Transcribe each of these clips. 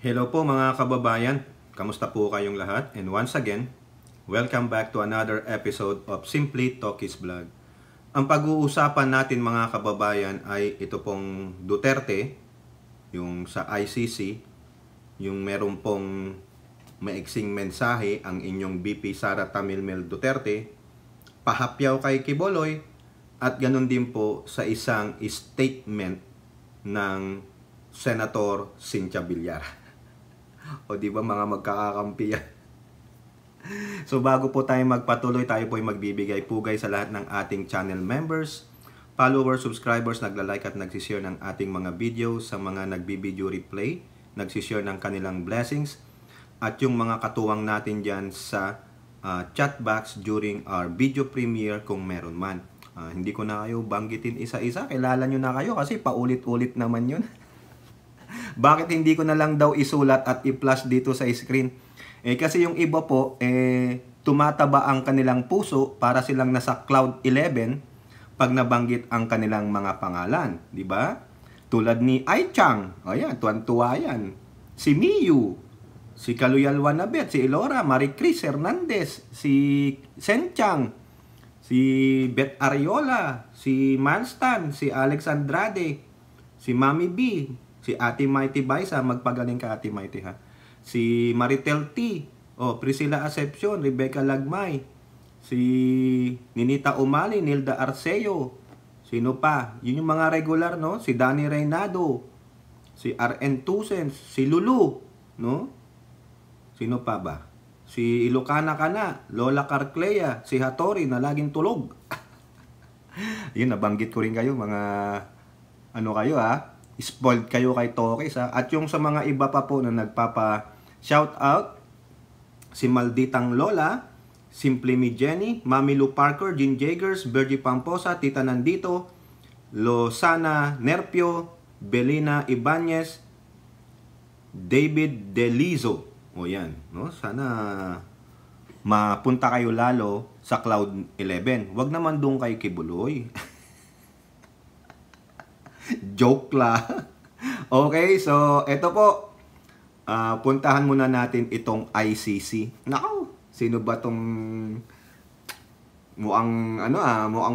Hello po mga kababayan, kamusta po kayong lahat? And once again, welcome back to another episode of Simply Talkies Vlog. Ang pag-uusapan natin mga kababayan ay ito pong Duterte, yung sa ICC, yung meron pong maiksing mensahe ang inyong VP Sara Tamilmel Duterte, pahapyaw kay Quiboloy, at ganun din po sa isang statement ng Senator Cynthia Villar. O di ba mga magkakakampi yan? So bago po tayo magpatuloy, tayo po ay magbibigay pugay sa lahat ng ating channel members, followers, subscribers, nagla-like at nagsishare ng ating mga videos, sa mga nagbibideo replay, nagsishare ng kanilang blessings, at yung mga katuwang natin dyan sa chat box during our video premiere kung meron man. Hindi ko na kayo banggitin isa-isa, kilala nyo na kayo kasi paulit-ulit naman yun. Bakit hindi ko na lang daw isulat at i-flash dito sa screen? Kasi yung iba po, tumataba ang kanilang puso para silang nasa cloud 11 pag nabanggit ang kanilang mga pangalan. Di ba? Tulad ni Ai Chang. O yan, tuwan-tuwa yan. Si Miyu. Si Kaluyal Wanabet. Si Elora. Marie Chris Hernandez. Si Sen Chang. Si Beth Ariola. Si Manstan. Si Alex Andrade. Si Mami B. Si Ate Mighty Baisa, magpagaling ka Ate Mighty ha. Si Maritel T. Priscilla Acepcion, Rebecca Lagmay. Si Ninita Umali, Nilda Arceo. Sino pa? Yun yung mga regular, no? Si Danny Reynado. Si RN Tusens. Si Lulu, no? Sino pa ba? Si Ilocana Kana, Lola Carclea. Si Hattori na laging tulog. Yun, nabanggit ko rin kayo, mga ano kayo ha. Spoiled kayo kay Tokis ha. At yung sa mga iba pa po na nagpapa shout out, si Malditang Lola, Simply Me Jenny, Mami Lou Parker, Jean Jagers, Bergie Pamposa, Tita Nandito, Losana Nerpio, Belina Ibanez, David Delizo. O yan, no? Sana mapunta kayo lalo sa Cloud 11. Wag naman doon kay Kibuloy. Joke la. Okay, so eto po. Puntahan muna natin itong ICC. Nako, sino ba tong mukhang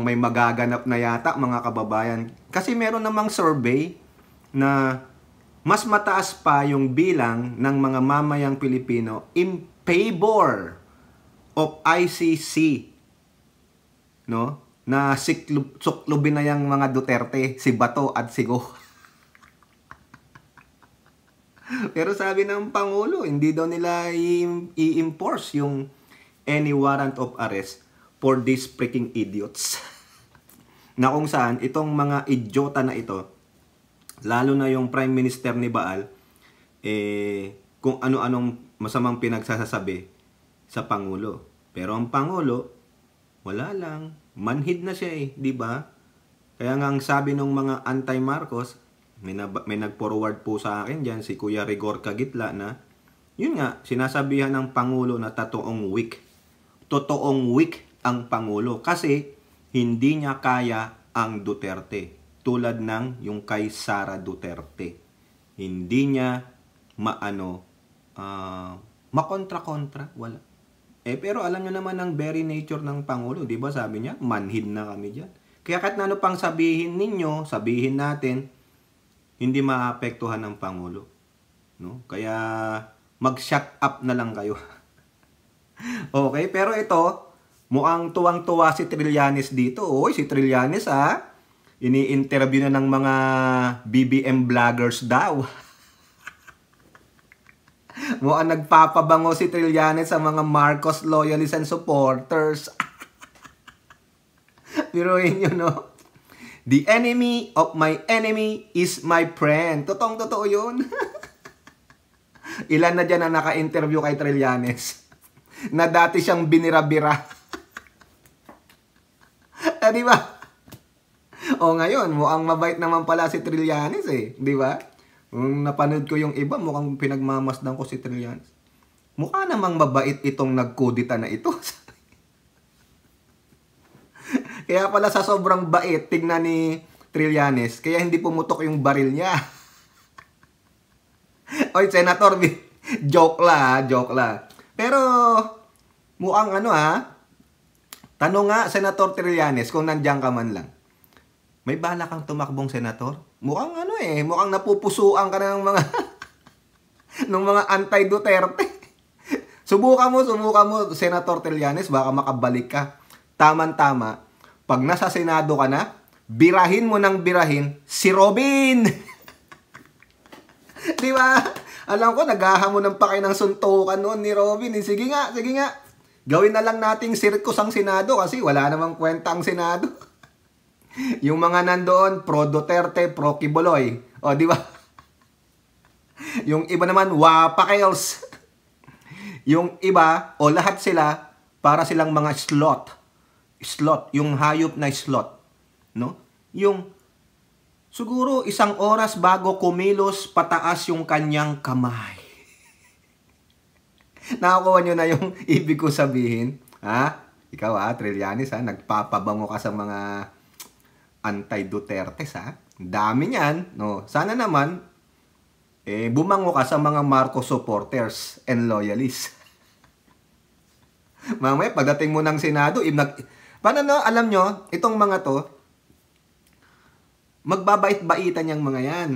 may magaganap na yata mga kababayan. Kasi meron namang survey na mas mataas pa yung bilang ng mga mamayang Pilipino in favor of ICC. No? Na suklubin na yung mga Duterte, si Bato at si Go. Pero sabi ng Pangulo, hindi daw nila i-enforce yung any warrant of arrest for these freaking idiots. Na kung saan, itong mga idiota na ito, lalo na yung Prime Minister ni Baal, kung ano-anong masamang pinagsasabi sa Pangulo. Pero ang Pangulo, wala lang. Manhid na siya di ba? Kaya nga ang sabi ng mga anti-Marcos, may nag-forward po sa akin diyan si Kuya Rigor Kagitla na, yun nga, sinasabihan ng Pangulo na totoong weak. Totoong weak ang Pangulo kasi hindi niya kaya ang Duterte. Tulad ng yung kay Sara Duterte. Hindi niya makontra-kontra, wala. Pero alam nyo naman ang very nature ng Pangulo, di ba sabi niya, manhid na kami dyan. Kaya kahit na ano pang sabihin ninyo, sabihin natin, hindi maapektuhan ng Pangulo. No? Kaya mag-shut up na lang kayo. Okay, pero ito, mukhang tuwang-tuwa si Trillanes dito. Oy, si Trillanes ini-interview na ng mga BBM vloggers daw. Mukhang nagpapabango si Trillanes sa mga Marcos loyalists and supporters. Biruin nyo, no? The enemy of my enemy is my friend. Totoo yun. Ilan na dyan ang naka-interview kay Trillanes na dati siyang binira-bira. Di ba? Ngayon, mukhang mabait naman pala si Trillanes di ba? Napanood ko yung iba, mukhang pinagmamasdan ko si Trillanes. Mukha namang mabait itong nagkudita na ito. Kaya pala sa sobrang bait, tignan ni Trillanes, kaya hindi pumutok yung baril niya. Oy, Senator, joke la, joke la. Pero, mukhang tanong nga, Senator Trillanes, kung nandiyan ka man lang. May bala kang tumakbong senator? Mukhang mukhang napupusuan ka na ng mga ng mga anti-Duterte. Subukan mo, Senator Trillanes, baka makabalik ka. Tama-tama, pag nasa Senado ka na, birahin mo ng birahin si Robin. Di ba? Alam ko, naghahamonan pa kayo ng suntukan noon ni Robin. Sige nga. Gawin na lang nating sirkus ang Senado kasi wala namang kwenta ang Senado. Yung mga nandoon, pro Duterte, pro Kibuloy. O, di ba? Yung iba naman, wapakels. Yung iba, o lahat sila, para silang mga sloth. Sloth, yung hayop na sloth. No? Yung, siguro, 1 oras bago kumilos, pataas yung kanyang kamay. Nakakuha nyo na yung ibig ko sabihin. Ha? Ikaw Trillanes nagpapabango ka sa mga anti-Duterte Dami niyan, no? Sana naman bumango ka sa mga Marcos supporters and loyalists. Mamaya pagdating mo ng Senado, alam nyo, itong mga to, magbabait-baitan yung mga yan.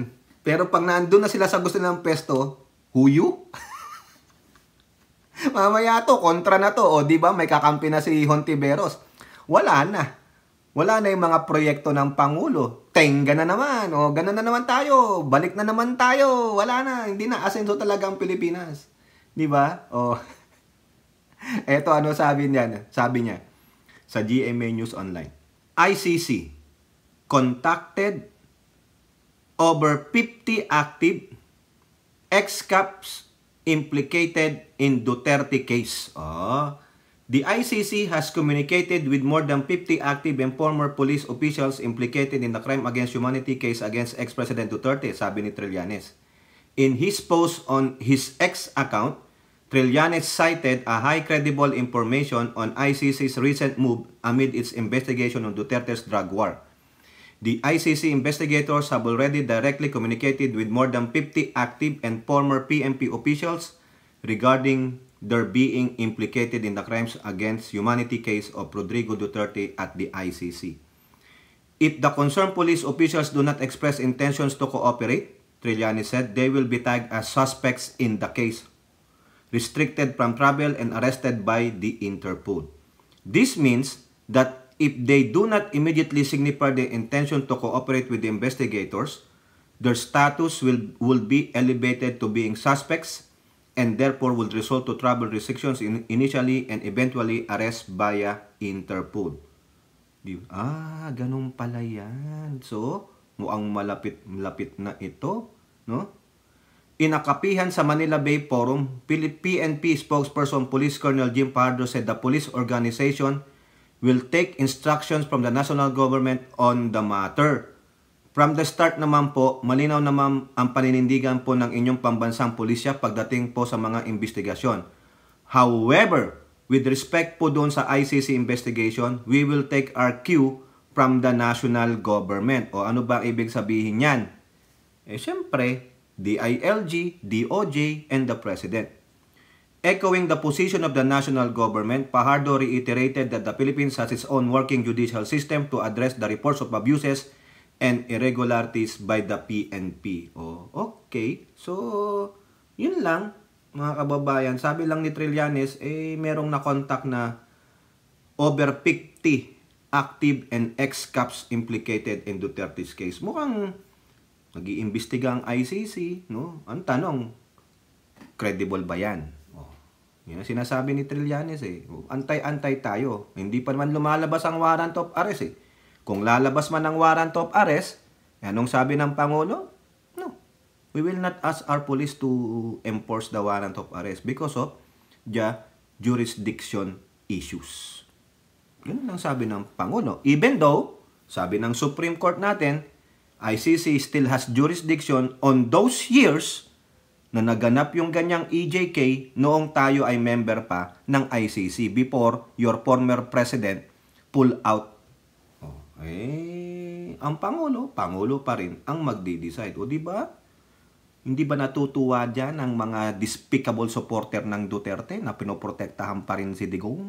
Pero pag nandun na sila sa gusto ng pesto, huyu? Mamaya kontra na to. O, di ba? May kakampi na si Hontiveros. Wala na yung mga proyekto ng Pangulo. Tenga na naman. O, ganun na naman tayo. Balik na naman tayo. Wala na. Hindi na. Asenso talaga ang Pilipinas. Di ba? O, eto sabi niya sa GMA News Online. ICC contacted over 50 active ex-caps implicated in Duterte case. The ICC has communicated with more than 50 active and former police officials implicated in the crime against humanity case against ex-President Duterte, sabi ni Trillanes. In his post on his X account, Trillanes cited a high credible information on ICC's recent move amid its investigation on Duterte's drug war. The ICC investigators have already directly communicated with more than 50 active and former PNP officials regarding their being implicated in the crimes against humanity case of Rodrigo Duterte at the ICC. If the concerned police officials do not express intentions to cooperate, Trillanes said, they will be tagged as suspects in the case, restricted from travel and arrested by the Interpol. This means that if they do not immediately signify their intention to cooperate with the investigators, their status will be elevated to being suspects and therefore will result to travel restrictions initially and eventually arrest via Interpol. Ganun pala yan. So, mukhang malapit na ito, no? Inakapihan sa Manila Bay Forum, PNP spokesperson Police Colonel Jim Pardo said the police organization will take instructions from the national government on the matter. From the start naman po, malinaw naman ang paninindigan po ng inyong pambansang pulisya pagdating po sa mga investigasyon. However, with respect po doon sa ICC investigation, we will take our cue from the national government. O ano ba ibig sabihin yan? Siyempre, DILG, DOJ, and the President. Echoing the position of the national government, Fajardo reiterated that the Philippines has its own working judicial system to address the reports of abuses and irregularities by the PNP. Okay. So, yun lang, mga kababayan. Sabi lang ni Trillanes, merong na-contact na over 50 active and ex-caps implicated in Duterte's case. Mukhang nag-iimbestiga ang ICC, no? Ang tanong, credible ba yan? Yan ang sinasabi ni Trillanes Antay-antay tayo. Hindi pa naman lumalabas ang warrant of arrest Kung lalabas man ang warrant of arrest, anong sabi ng Pangulo? No. We will not ask our police to enforce the warrant of arrest because of the jurisdiction issues. Yun ang sabi ng Pangulo. Even though, sabi ng Supreme Court natin, ICC still has jurisdiction on those years na naganap yung ganyang EJK noong tayo ay member pa ng ICC before your former president pull out. Ang Pangulo pa rin ang magde-decide. O di ba? Hindi ba natutuwa dyan ang mga despicable supporter ng Duterte na pinoprotektahan pa rin si Digong?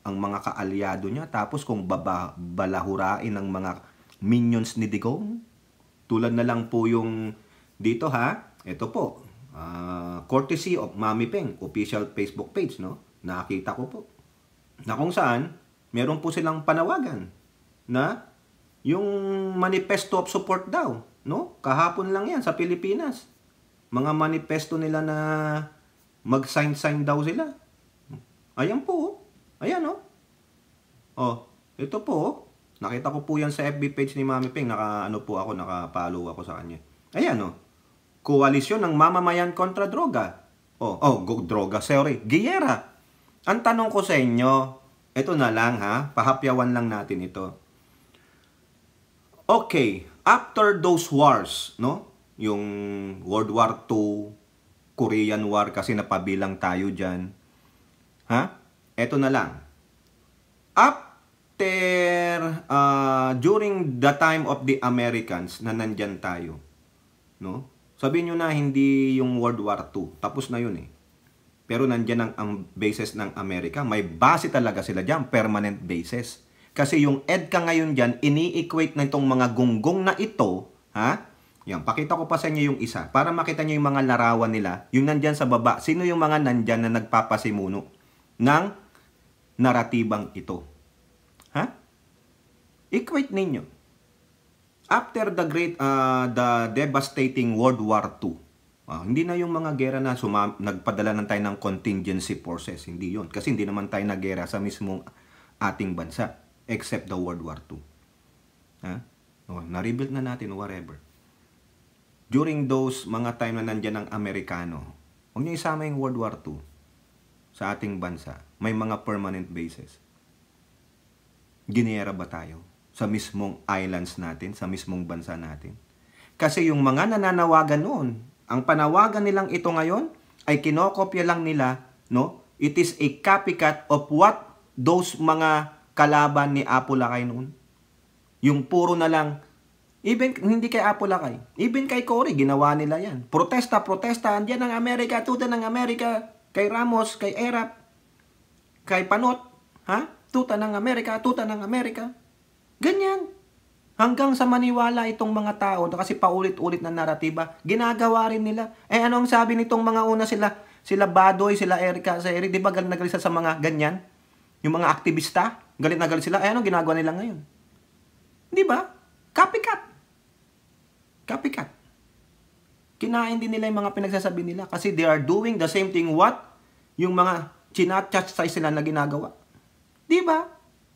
Ang mga kaalyado niya. Tapos kung balahurain ng mga minions ni Digong. Tulad na lang po yung dito ha. Ito po. Courtesy of Mami Peng. Official Facebook page. No? Nakita ko po. Na kung saan, meron po silang panawagan na yung manifesto of support daw. No? Kahapon lang yan sa Pilipinas. Mga manifesto nila na mag-sign daw sila. Ayan po. Ayan oh. Oh, ito po. Nakita ko po yan sa FB page ni Mami Peng. Naka-follow ako sa kanya. Ayan oh. Koalisyon ng mamamayan kontra droga. Droga, sorry. Giyera. Ang tanong ko sa inyo, ito na lang ha. Pahapyawan lang natin ito. Okay, after those wars, no? Yung World War II, Korean War kasi napabilang tayo dyan. Ha? Eto na lang. During the time of the Americans na nandyan tayo, no? Sabihin nyo na hindi yung World War II. Tapos na yun eh. Pero nandyan ang bases ng Amerika. May base talaga sila dyan, permanent bases. Kasi yung EDCA ngayon dyan, ini-equate na itong mga gunggong na ito, ha? Yan, pakita ko pa sa inyo yung isa. Para makita nyo yung mga larawan nila, yung nandyan sa baba, sino yung mga nandyan na nagpapasimuno ng naratibang ito? Ha? Equate ninyo. After the devastating World War II, hindi na yung mga gera na nagpadala ng tayo ng contingency forces. Hindi yun. Kasi hindi naman tayo nagera sa mismong ating bansa. Except the World War II. Ha? Na-rebuild na natin, whatever. During those mga time na nandyan ang Amerikano, huwag niyo isama yung World War II sa ating bansa. May mga permanent bases. Giniyera ba tayo sa mismong islands natin, sa mismong bansa natin? Kasi yung mga nananawagan noon, ang panawagan nilang ito ngayon ay kinokopya lang nila, no? It is a copycat of what those mga kalaban ni Apo Lakay noon. Yung puro na lang, even hindi kay Apo Lakay, even kay Cory, ginawa nila yan. Protesta, andyan ang Amerika, tuta ng Amerika, kay Ramos, kay Erap, kay Panot, ha? Tuta ng Amerika. Ganyan. Hanggang sa maniwala itong mga tao, kasi paulit-ulit na naratiba, ginagawa rin nila. Ano ang sabi nitong mga una sila Badoy, sila Erika, sa Eric, di ba galit na galit sa mga ganyan? Yung mga aktivista, galit na galit sila. Ano ginagawa nila ngayon? Di ba? Copycat. Kinain din nila yung mga pinagsasabi nila kasi they are doing the same thing what yung mga chinat-chat sila na ginagawa. Di ba?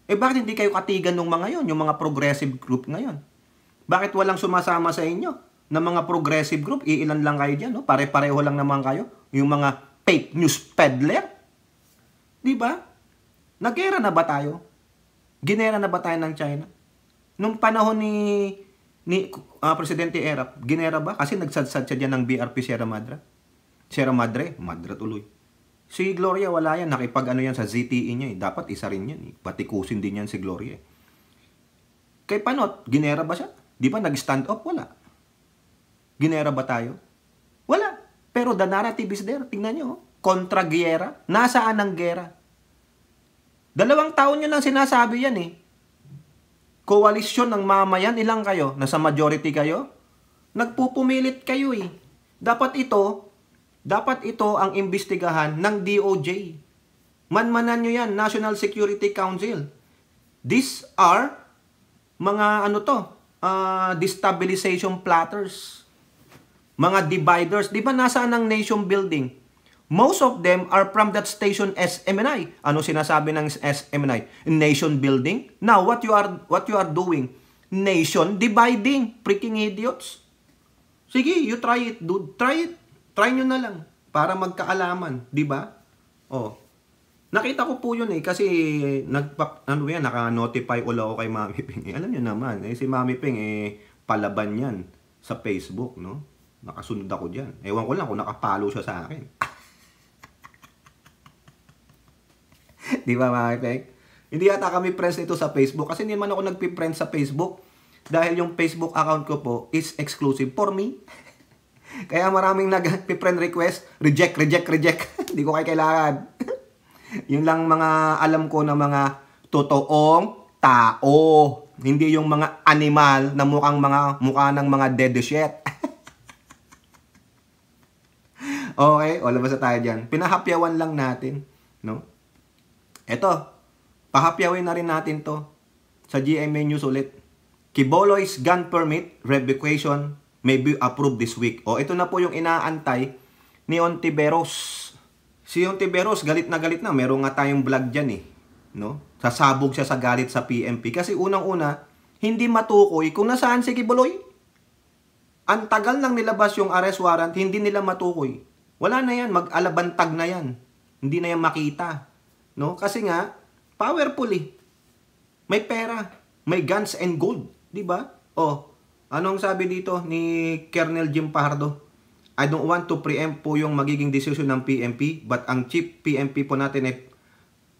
Bakit hindi kayo katigan ng mga yon, yung mga progressive group ngayon? Bakit walang sumasama sa inyo na mga progressive group? Iilan lang kayo dyan, no? Pare-pareho lang naman kayo. Yung mga fake news peddler. Di ba? Nagera na ba tayo? Ginera na ba tayo ng China? Nung panahon ni Presidente Erap, ginera ba? Kasi nagsadsad siya dyan ng BRP Sierra Madre tuloy. Si Gloria wala yan, nakipag-ano yan sa ZTE niya eh. Dapat isa rin yan eh. Patikusin din yan si Gloria eh. Kay Panot, ginera ba siya? Di ba nag-stand up? Wala. Ginera ba tayo? Wala. Pero the narrative is there. Tingnan nyo. Kontra giyera. Nasaan ang gera? 2 taon nyo lang sinasabi yan eh. Koalisyon ng mamayan, ilang kayo? Nasa majority kayo? Nagpupumilit kayo eh. Dapat ito ang imbestigahan ng DOJ. Manmanan nyo yan, National Security Council. These are mga destabilization platters. Mga dividers. Di ba nasaan ang nation building? Most of them are from that station SMNI. Ano sinasabi ng SMNI? Nation building. Now, what you are doing? Nation dividing. Freaking idiots. Sige, you try it, dude. Try it. Try nyo na lang para magkaalaman, di ba? Nakita ko po yun eh kasi naka-notify ulo ako kay Mami Peng. Alam niyo naman, si Mami Peng palaban yan sa Facebook, no? Nakasunod ako diyan. Ewan ko lang kung nakapalo siya sa akin. Di ba, Mami Peng? Hindi yata kami friends nito sa Facebook kasi hindi man ako nagpi-friends sa Facebook dahil yung Facebook account ko po is exclusive for me. Kaya maraming nag-friend request, reject. Hindi ko kayo kailangan. Yun lang mga alam ko na mga totoong tao. Hindi yung mga animal na mukha ng mga dead shit. Okay, o labas na tayo dyan. Pinahapyawan lang natin, no? Eto, pahapyawin na rin natin to sa GMA News ulit. Quiboloy's gun permit revocation may be approved this week. O, ito na po yung inaantay ni Ontiveros. Si Ontiveros, galit na. Meron nga tayong vlog dyan eh. No? Sasabog siya sa galit sa PNP. Kasi unang-una, hindi matukoy kung nasaan si Quiboloy. Ang tagal nang nilabas yung arrest warrant, hindi nila matukoy. Wala na yan, mag-alabantag na yan. Hindi na yan makita. No? Kasi nga, powerful eh. May pera, may guns and gold. Diba? O, anong sabi dito ni Colonel Jim Fajardo? I don't want to preempt po yung magiging decision ng PNP, but ang chief PNP po natin ay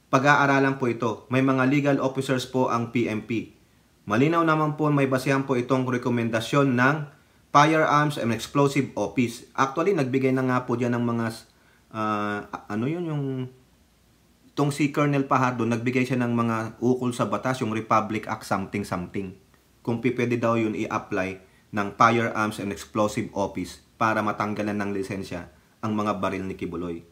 pag-aaralan po ito. May mga legal officers po ang PNP. Malinaw naman po may basehan po itong rekomendasyon ng Firearms and Explosive Office. Actually, nagbigay na nga po dyan ng mga, itong si Colonel Fajardo, nagbigay siya ng mga ukol sa batas, yung Republic Act something. Kung pwede daw yun i-apply ng Firearms and Explosive Office para matanggalan ng lisensya ang mga baril ni Quiboloy.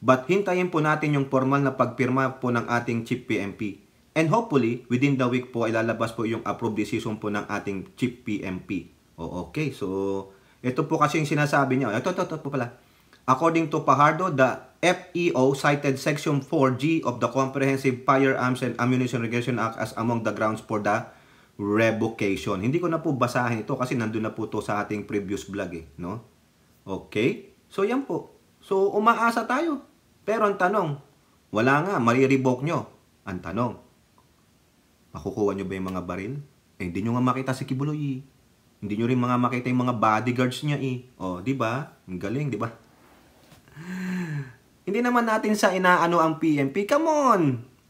But hintayin po natin yung formal na pagpirma po ng ating Chief PNP. And hopefully, within the week po, ilalabas po yung approved decision po ng ating Chief PNP. Okay, so ito po kasi yung sinasabi niya. Ito po pala. According to Fajardo, the FEO cited Section 4G of the Comprehensive Firearms and Ammunition Regulation Act as among the grounds for the revocation. Hindi ko na po basahin ito kasi nandun na po to sa ating previous vlog eh, no? Okay? So yan po. So umaasa tayo. Pero ang tanong, wala nga, marirevoke nyo. Ang tanong, makukuha nyo ba yung mga baril? Eh, hindi nyo nga makita si Quiboloy. Hindi nyo rin mga makita yung mga bodyguards niya eh. O, di ba? Ang galing, di ba? Hindi naman natin sa inaano ang PNP. Come on!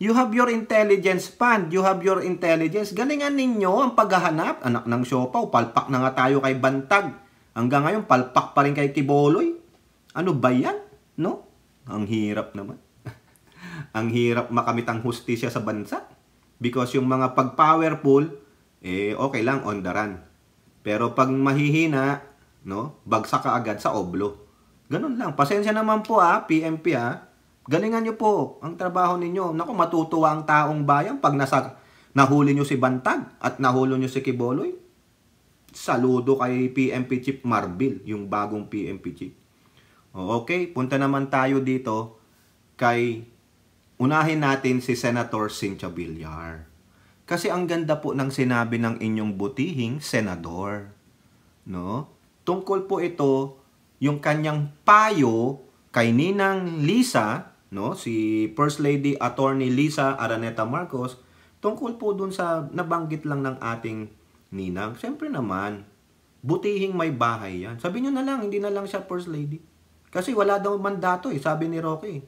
You have your intelligence fund. You have your intelligence. Galingan ninyo ang paghahanap. Anak ng siopaw, palpak na nga tayo kay Bantag. Hanggang ngayon, palpak pa rin kay Quiboloy. Ano ba yan? No? Ang hirap naman. Ang hirap makamit ang hustisya sa bansa. Because yung mga pag-powerful, okay lang, on the run. Pero pag mahihina, no, bagsak ka agad sa oblo. Ganun lang. Pasensya naman po PNP Galingan nyo po ang trabaho ninyo. Naku, matutuwa ang taong bayan pag nahuli nyo si Bantag at nahuli nyo si Quiboloy. Saludo kay PNP Chief Marbil, yung bagong PNP Chief. Okay, punta naman tayo dito kay unahin natin si Senator Cynthia Villar. Kasi ang ganda po ng sinabi ng inyong butihing senador. No? Tungkol po ito yung kanyang payo kay Ninang Lisa, no? Si First Lady Attorney Lisa Araneta Marcos, tungkol po dun sa nabanggit lang ng ating ninang. Siyempre naman, butihing may bahay yan. Sabi nyo na lang, hindi na lang siya First Lady. Kasi wala daw mandato sabi ni Roque.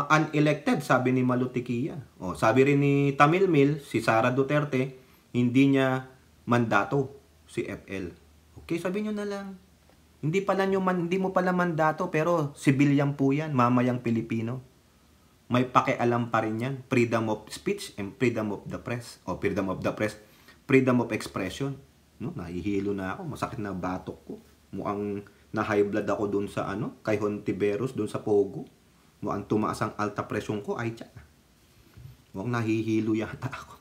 Unelected, sabi ni Malutikia. Sabi rin ni Tamilmil, si Sara Duterte, hindi niya mandato si FL. Okay, sabi nyo na lang. Hindi mo pala mandato, pero civilian po yan, mamayang Pilipino. May pakialam pa rin yan. Freedom of speech and freedom of the press. Freedom of the press, freedom of expression. No, nahihilo na ako, masakit na batok ko. Mukhang na-high blood ako dun sa kay Hontiveros, dun sa Pogo. Mukhang tumaas ang alta presyon ko, ay tiyan. Mukhang nahihilo yata ako.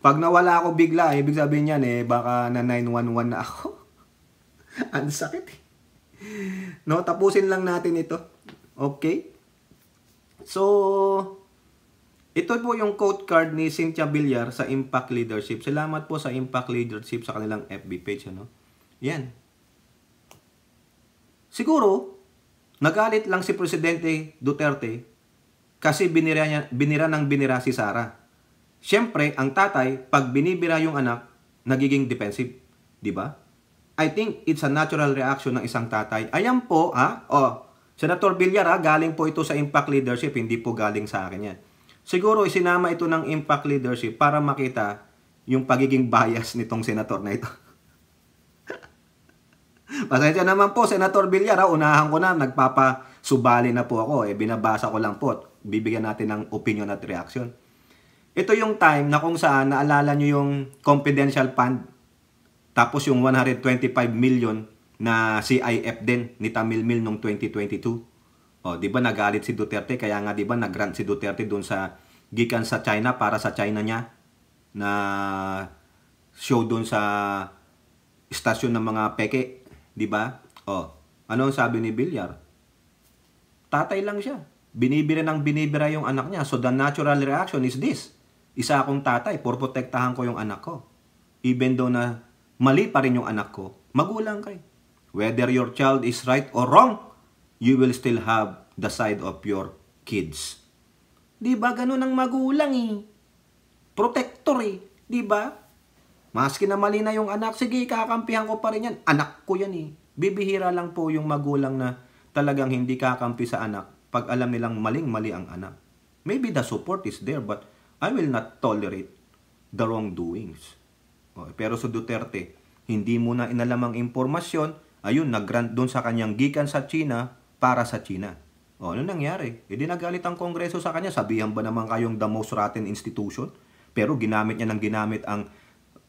Pag nawala ako bigla, ibig sabihin yan baka na 911 na ako. Ang sakit No, tapusin lang natin ito. Okay? So, ito po yung quote card ni Cynthia Villar sa Impact Leadership. Salamat po sa Impact Leadership sa kanilang FB page. Yan. Siguro, nagalit lang si Presidente Duterte kasi binira si Sara. Siyempre, ang tatay, pag binibira yung anak, nagiging defensive. Diba? I think it's a natural reaction ng isang tatay. Ayan po, Senator Villar, galing po ito sa Impact Leadership, hindi po galing sa akin yan. Siguro, isinama ito ng Impact Leadership para makita yung pagiging bias nitong senator na ito. Pasensya naman po, Senator Villar, unahan ko na, nagpapasubali na po ako. Binabasa ko lang po. Bibigyan natin ng opinion at reaction. Ito yung time na kung saan naalala nyo yung confidential fund. Tapos yung 125 million na CIF din ni Tamilmil noong 2022. O, di ba nagalit si Duterte? Kaya nga di ba nag-grant si Duterte doon sa gikan sa China para sa China niya na show doon sa istasyon ng mga peke, di ba? O, ano ang sabi ni Villar? Tatay lang siya. Binibira ng binibira yung anak niya. So the natural reaction is this. Isa akong tatay, protektahan ko yung anak ko. Even though na mali pa rin yung anak ko, magulang kayo. Whether your child is right or wrong, you will still have the side of your kids. Di ba ganun ang magulang eh? Protector eh. Di ba? Maski na mali na yung anak, sige, kakampihan ko pa rin yan. Anak ko yan eh. Bibihira lang po yung magulang na talagang hindi kakampi sa anak pag alam nilang maling-mali ang anak. Maybe the support is there, but I will not tolerate the wrongdoings. Pero sa Duterte, hindi muna inalam ang impormasyon, ayun, nag-grant doon sa kanyang gikan sa China para sa China. Ano nangyari? Hindi nagalit ang Kongreso sa kanya. Sabihan ba naman kayong the most rotten institution? Pero ginamit niya ng ginamit ang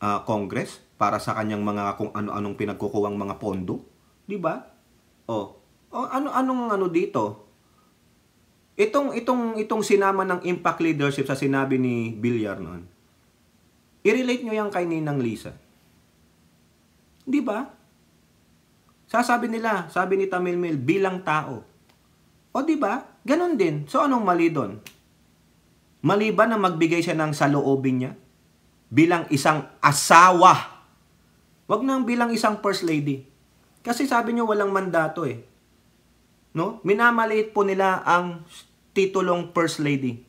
Congress para sa kanyang mga kung ano-anong pinagkukuwang mga pondo. Di ba? Anong dito? Itong sinama ng impact leadership sa sinabi ni Villar noon. I-relate nyo yan kay Ninang Lisa. Di ba? Sasabi nila, sabi ni Tamilmil, bilang tao. Di ba? Ganon din. So anong mali doon? Mali ba na magbigay siya ng saloobin niya? Bilang isang asawa. Wag nang bilang isang first lady. Kasi sabi niyo walang mandato eh. No? Minamaliit po nila ang titulong first lady.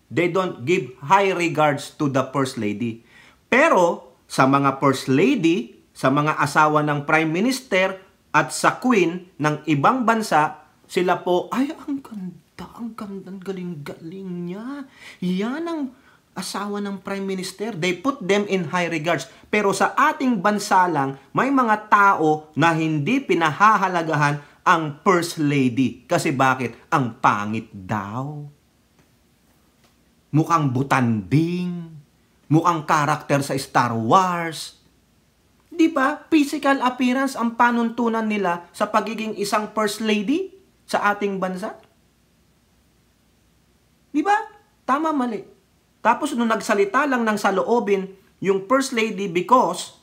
They don't give high regards to the first lady. Pero sa mga first lady, sa mga asawa ng prime minister at sa queen ng ibang bansa, sila po, ay ang ganda, ang galing-galing niya. Yan ang asawa ng prime minister. They put them in high regards. Pero sa ating bansa lang, may mga tao na hindi pinahahalagahan ang first lady. Kasi bakit? Ang pangit daw. Mukhang butanding. Mukhang karakter sa Star Wars. Di ba? Physical appearance ang panuntunan nila sa pagiging isang first lady sa ating bansa. Di ba? Tama, mali. Tapos nung nagsalita lang ng saloobin yung first lady because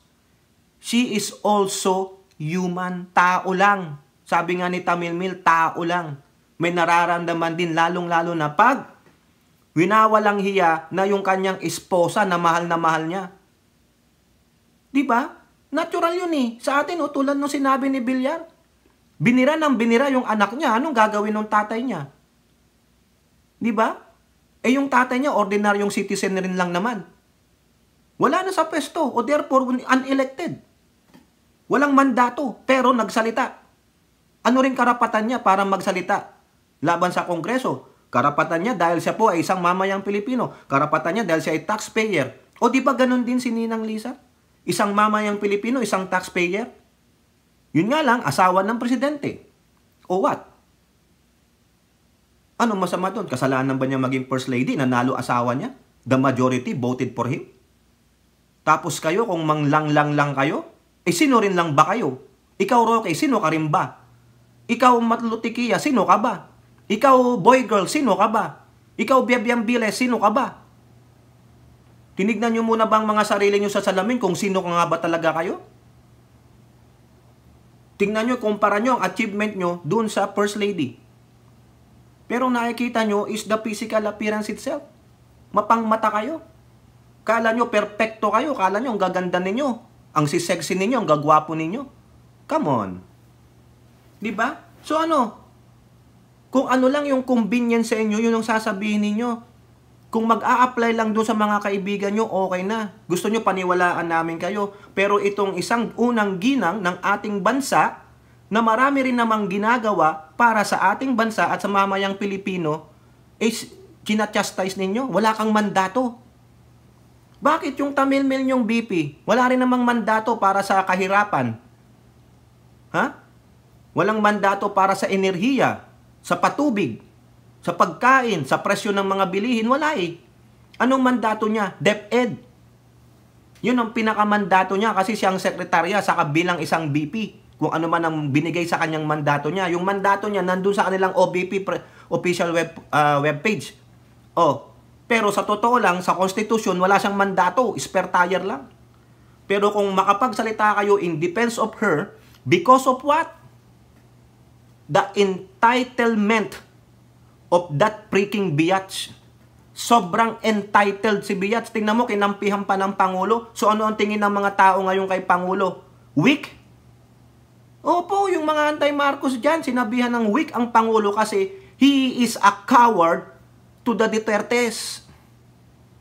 she is also human. Tao lang. Sabi nga ni Tamilmil, tao lang. May nararamdaman din lalong-lalo na pag winawalang hiya na yung kanyang esposa na mahal niya. Di ba? Natural yun eh. Sa atin, tulad nung sinabi ni Villar. Binira ng binira yung anak niya. Anong gagawin ng tatay niya? Di ba? Yung tatay niya, ordinaryong citizen rin lang naman. Wala na sa pwesto. O therefore, unelected. Walang mandato. Pero nagsalita. Ano rin karapatan niya para magsalita laban sa Kongreso? Karapatan niya dahil siya po ay isang mamayang Pilipino. Karapatan niya dahil siya ay taxpayer. O di ba ganun din si Ninang Lisa? Isang mamayang Pilipino, isang taxpayer? Yun nga lang, asawa ng presidente. O what? Ano masama doon? Kasalanan ba niya maging first lady? Nanalo asawa niya? The majority voted for him? Tapos kayo, kung manglang-lang lang kayo, sino rin lang ba kayo? Ikaw, Roque, sino ka rin ba? Ikaw, Matlutikia, sino ka ba? Ikaw, boy girl, sino ka ba? Ikaw, Biabiang Biles, sino ka ba? Tinignan nyo muna bang mga sarili nyo sa salamin kung sino ka nga ba talaga kayo? Tingnan nyo, kumpara nyo ang achievement nyo dun sa first lady. Pero nakikita nyo is the physical appearance itself. Mapangmata kayo. Kala nyo perfecto kayo. Kala nyo ang gaganda ninyo. Ang sisexy ninyo, ang gagwapo ninyo. Come on. Diba? So ano? Kung ano lang yung convenience sa inyo, yun ang sasabihin ninyo. Kung mag-a-apply lang doon sa mga kaibigan nyo, okay na. Gusto nyo paniwalaan namin kayo. Pero itong isang unang ginang ng ating bansa, na marami rin namang ginagawa para sa ating bansa at sa mamayang Pilipino, is ginachastise ninyo. Wala kang mandato. Bakit yung Tamilmil yung BP? Wala rin namang mandato para sa kahirapan. Ha? Walang mandato para sa enerhiya, sa patubig, sa pagkain, sa presyo ng mga bilihin. Wala eh. Anong mandato niya? DepEd. Yun ang pinakamandato niya kasi siyang sekretarya sa bilang isang VP. Kung ano man ang binigay sa kanyang mandato niya. Yung mandato niya nandun sa kanilang OBP official webpage. Pero sa totoo lang, sa Constitution, wala siyang mandato. Spare tire lang. Pero kung makapagsalita kayo in defense of her, because of what? The entitlement of that freaking biatch. Sobrang entitled si biatch. Tingnan mo, kinampihan pa ng Pangulo. So ano ang tingin ng mga tao ngayon kay Pangulo? Weak? Opo, yung mga anti-Marcos dyan, sinabihan ng weak ang Pangulo kasi he is a coward to the Dutertes.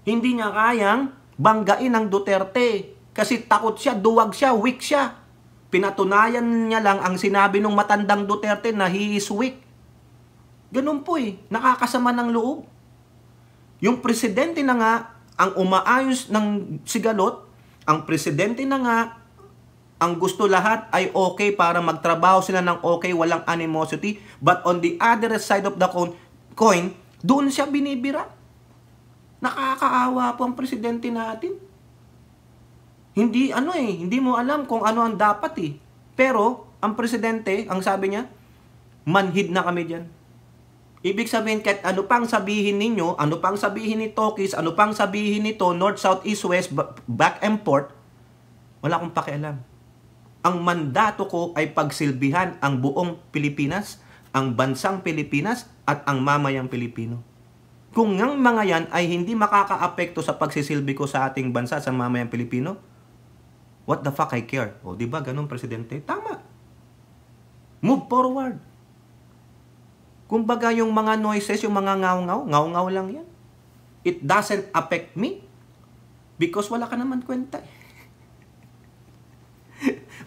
Hindi niya kayang banggain ang Duterte kasi takot siya, duwag siya, weak siya. Pinatunayan niya lang ang sinabi ng matandang Duterte na he is weak. Ganun po eh, nakakasama ng loob. Yung presidente na nga ang umaayos ng sigalot, ang presidente na nga ang gusto lahat ay okay para magtrabaho sila ng okay, walang animosity. But on the other side of the coin, doon siya binibira. Nakakaawa po ang presidente natin. Hindi hindi mo alam kung ano ang dapat eh. Pero ang presidente, ang sabi niya, manhid na kami diyan. Ibig sabihin kahit ano pang sabihin ninyo, ano pang sabihin ni Tokis, ano pang sabihin nito, north, south, east, west, back and forth, wala akong pakialam. Ang mandato ko ay pagsilbihan ang buong Pilipinas, ang bansang Pilipinas at ang mamayang Pilipino. Kung ang mga yan ay hindi makakaapekto sa pagsisilbi ko sa ating bansa, sa mamayang Pilipino, what the fuck I care? O, di ba ganun, presidente? Tama. Move forward. Kumbaga yung mga noises, yung mga ngaw-ngaw lang yan. It doesn't affect me because wala ka naman kwenta.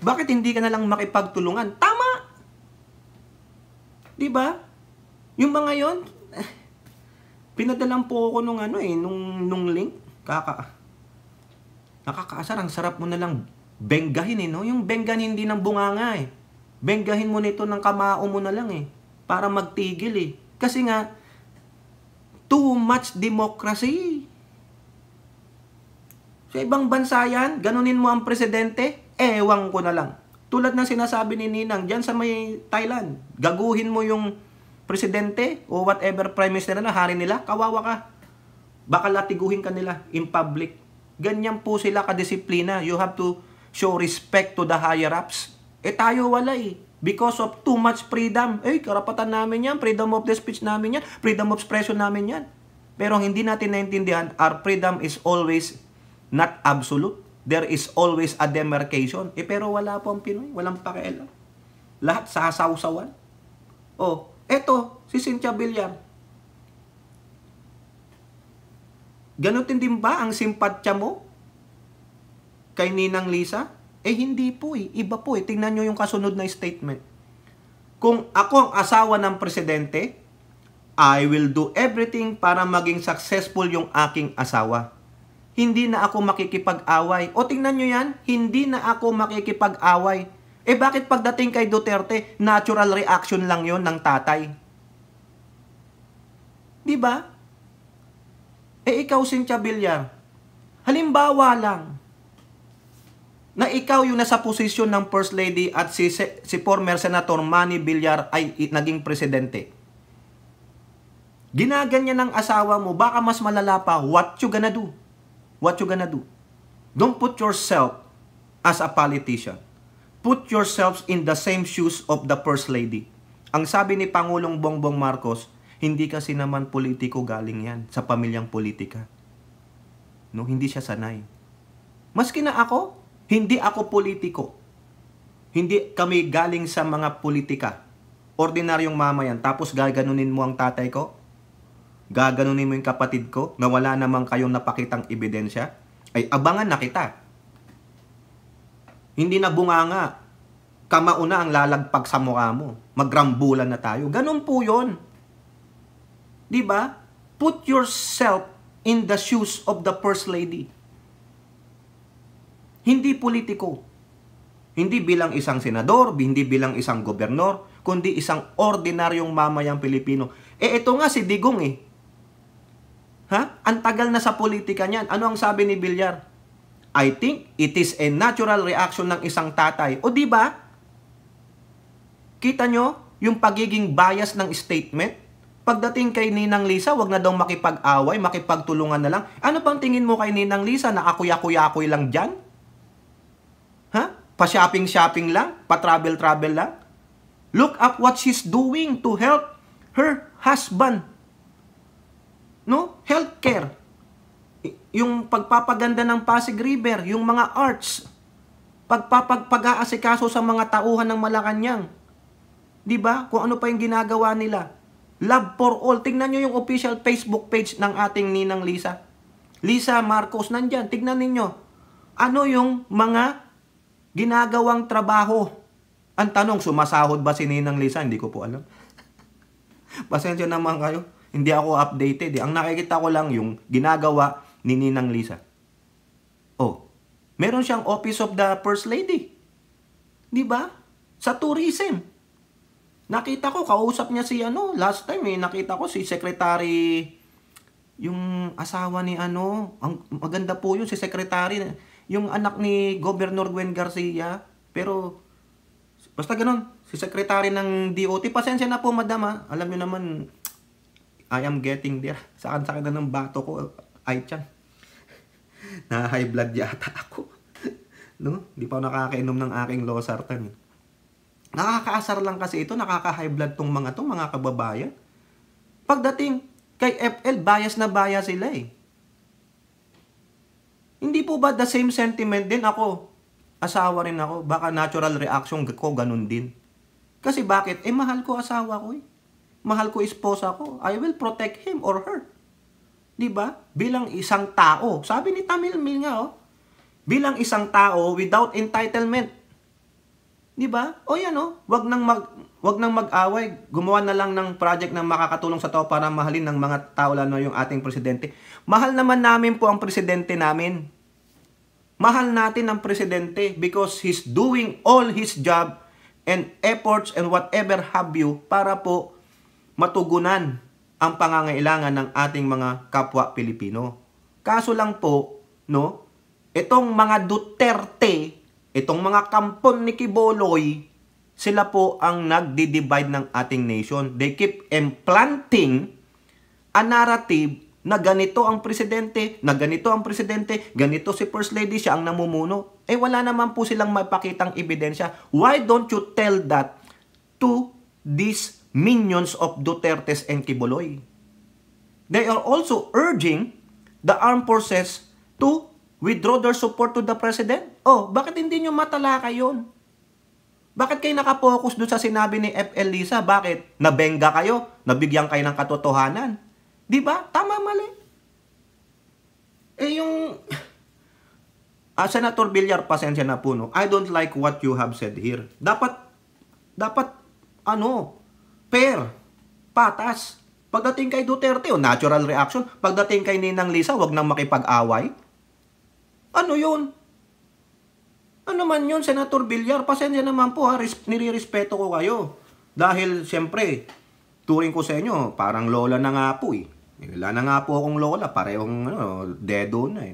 Bakit hindi ka na lang makipagtulungan? Tama! Di ba? Yung mga yon, pinadalan po ako nung link. Nakakaasar, ang sarap mo na lang benggahin no? Yung benggan hindi ng bunganga eh. Benggahin mo nito ng kamao mo na lang eh. Para magtigil eh. Kasi nga, too much democracy. Sa ibang bansa yan, ganunin mo ang presidente, ewan ko na lang. Tulad ng sinasabi ni Ninang, dyan sa may Thailand, gaguhin mo yung presidente o whatever prime minister na hari nila, kawawa ka. Baka latiguhin ka nila in public. Ganyan po sila kadisiplina. You have to show respect to the higher ups. Tayo wala eh. Because of too much freedom. Karapatan namin yan. Freedom of the speech namin yan. Freedom of expression namin yan. Pero hindi natin naintindihan, our freedom is always not absolute. There is always a demarcation. Pero wala po ang Pinoy. Walang pakialam. Lahat sasawsawan. Eto, si Cynthia Villar. Ganutin din ba ang simpatya mo kay Ninang Lisa? Hindi po eh. Iba po eh. Tingnan nyo yung kasunod na statement. Kung ako ang asawa ng presidente, I will do everything para maging successful yung aking asawa. Hindi na ako makikipag-away. Tingnan nyo yan, hindi na ako makikipag-away. Bakit pagdating kay Duterte, natural reaction lang yon ng tatay? Di ba? Ikaw, Cynthia Villar, halimbawa lang, na ikaw yung nasa posisyon ng First Lady at si former Senator Manny Villar ay naging presidente. Ginaganyan ng asawa mo, baka mas malala pa, what you gonna do? What you gonna do? Don't put yourself as a politician. Put yourselves in the same shoes of the First Lady. Ang sabi ni Pangulong Bongbong Marcos, hindi kasi naman politiko galing yan sa pamilyang politika. No, hindi siya sanay. Maski na ako, hindi ako politiko. Hindi kami galing sa mga politika. Ordinaryong mamayan. Tapos gaganunin mo ang tatay ko? Gaganunin mo yung kapatid ko na wala namang kayong napakitang ebidensya? Abangan na kita. Hindi na bunganga. Kamauna ang lalagpag sa mukha mo. Magrambulan na tayo. Ganun po yun. Diba? Put yourself in the shoes of the First Lady. Hindi politiko. Hindi bilang isang senador, hindi bilang isang gobernador, kundi isang ordinaryong mamayang Pilipino. Ito nga si Digong Ang tagal na sa politika niyan. Ano ang sabi ni Villar? I think it is a natural reaction ng isang tatay. O di ba? Kita nyo yung pagiging bias ng statement? Pagdating kay Ninang Lisa, wag na daw makipag-away, makipagtulungan na lang. Ano bang tingin mo kay Ninang Lisa na akuya-kuya-kuy lang dyan? Pa-shopping-shopping lang? Pa-travel-travel lang? Look up what she's doing to help her husband. Healthcare. Yung pagpapaganda ng Pasig River, yung mga arts, pag-aasikaso sa mga tauhan ng Malacanang. 'Di ba? Kung ano pa yung ginagawa nila. Love for all. Tingnan nyo yung official Facebook page ng ating Ninang Lisa. Lisa Marcos, nandyan. Tignan ninyo. Ano yung mga ginagawang trabaho? Ang tanong, sumasahod ba si Ninang Lisa? Hindi ko po alam. Pasensya naman kayo. Hindi ako updated. Ang nakikita ko lang yung ginagawa ni Ninang Lisa. Meron siyang Office of the First Lady. Di ba? Sa tourism. Nakita ko, kausap niya si last time nakita ko si Secretary, yung asawa ni ang maganda po yun, si Secretary, yung anak ni Governor Gwen Garcia, pero, basta ganun, si Secretary ng DOT, pasensya na po madam alam niyo naman, I am getting there, sakit na ng bato ko, ay tiyan, na high blood yata ako, di pa ako nakakainom ng aking losartan. Nakakaasar lang kasi ito, nakaka-high blood tong mga kababayan. Pagdating kay FL, bias na bias sila Hindi po ba the same sentiment din ako? Asawa rin ako, baka natural reaction ko, ganun din. Kasi bakit? Mahal ko asawa ko Mahal ko esposa ko. I will protect him or her. Diba? Bilang isang tao. Sabi ni Tamil Mil nga, bilang isang tao without entitlement. Diba? Wag nang mag-away. Gumawa na lang ng project na makakatulong sa tao para mahalin ng mga tao, lalo yung ating presidente. Mahal naman namin po ang presidente namin. Mahal natin ang presidente because he's doing all his job and efforts and whatever have you para po matugunan ang pangangailangan ng ating mga kapwa Pilipino. Kaso lang po, itong mga Duterte, itong mga kampon ni Quiboloy, sila po ang nagdi-divide ng ating nation. They keep implanting a narrative na ganito ang presidente, ganito si First Lady, siya ang namumuno. Wala naman po silang mapakitang ebidensya. Why don't you tell that to these minions of Dutertes and Quiboloy? They are also urging the armed forces to withdraw their support to the president. Bakit hindi nyo matalakay yun? Bakit kayo nakapokus doon sa sinabi ni FL Lisa? Bakit? Nabenga kayo? Nabigyan kayo ng katotohanan? Di ba? Tama, mali. Senator Villar, pasensya na po, I don't like what you have said here. Dapat, fair, patas. Pagdating kay Duterte, natural reaction. Pagdating kay Ninang Lisa, wag nang makipag-away. Ano yun? Ano man yun, Senator Villar? Pasensya naman po nirirespeto ko kayo. Dahil, siyempre, turing ko sa inyo, parang lola na nga po Wala na nga po akong lola, parehong dedo na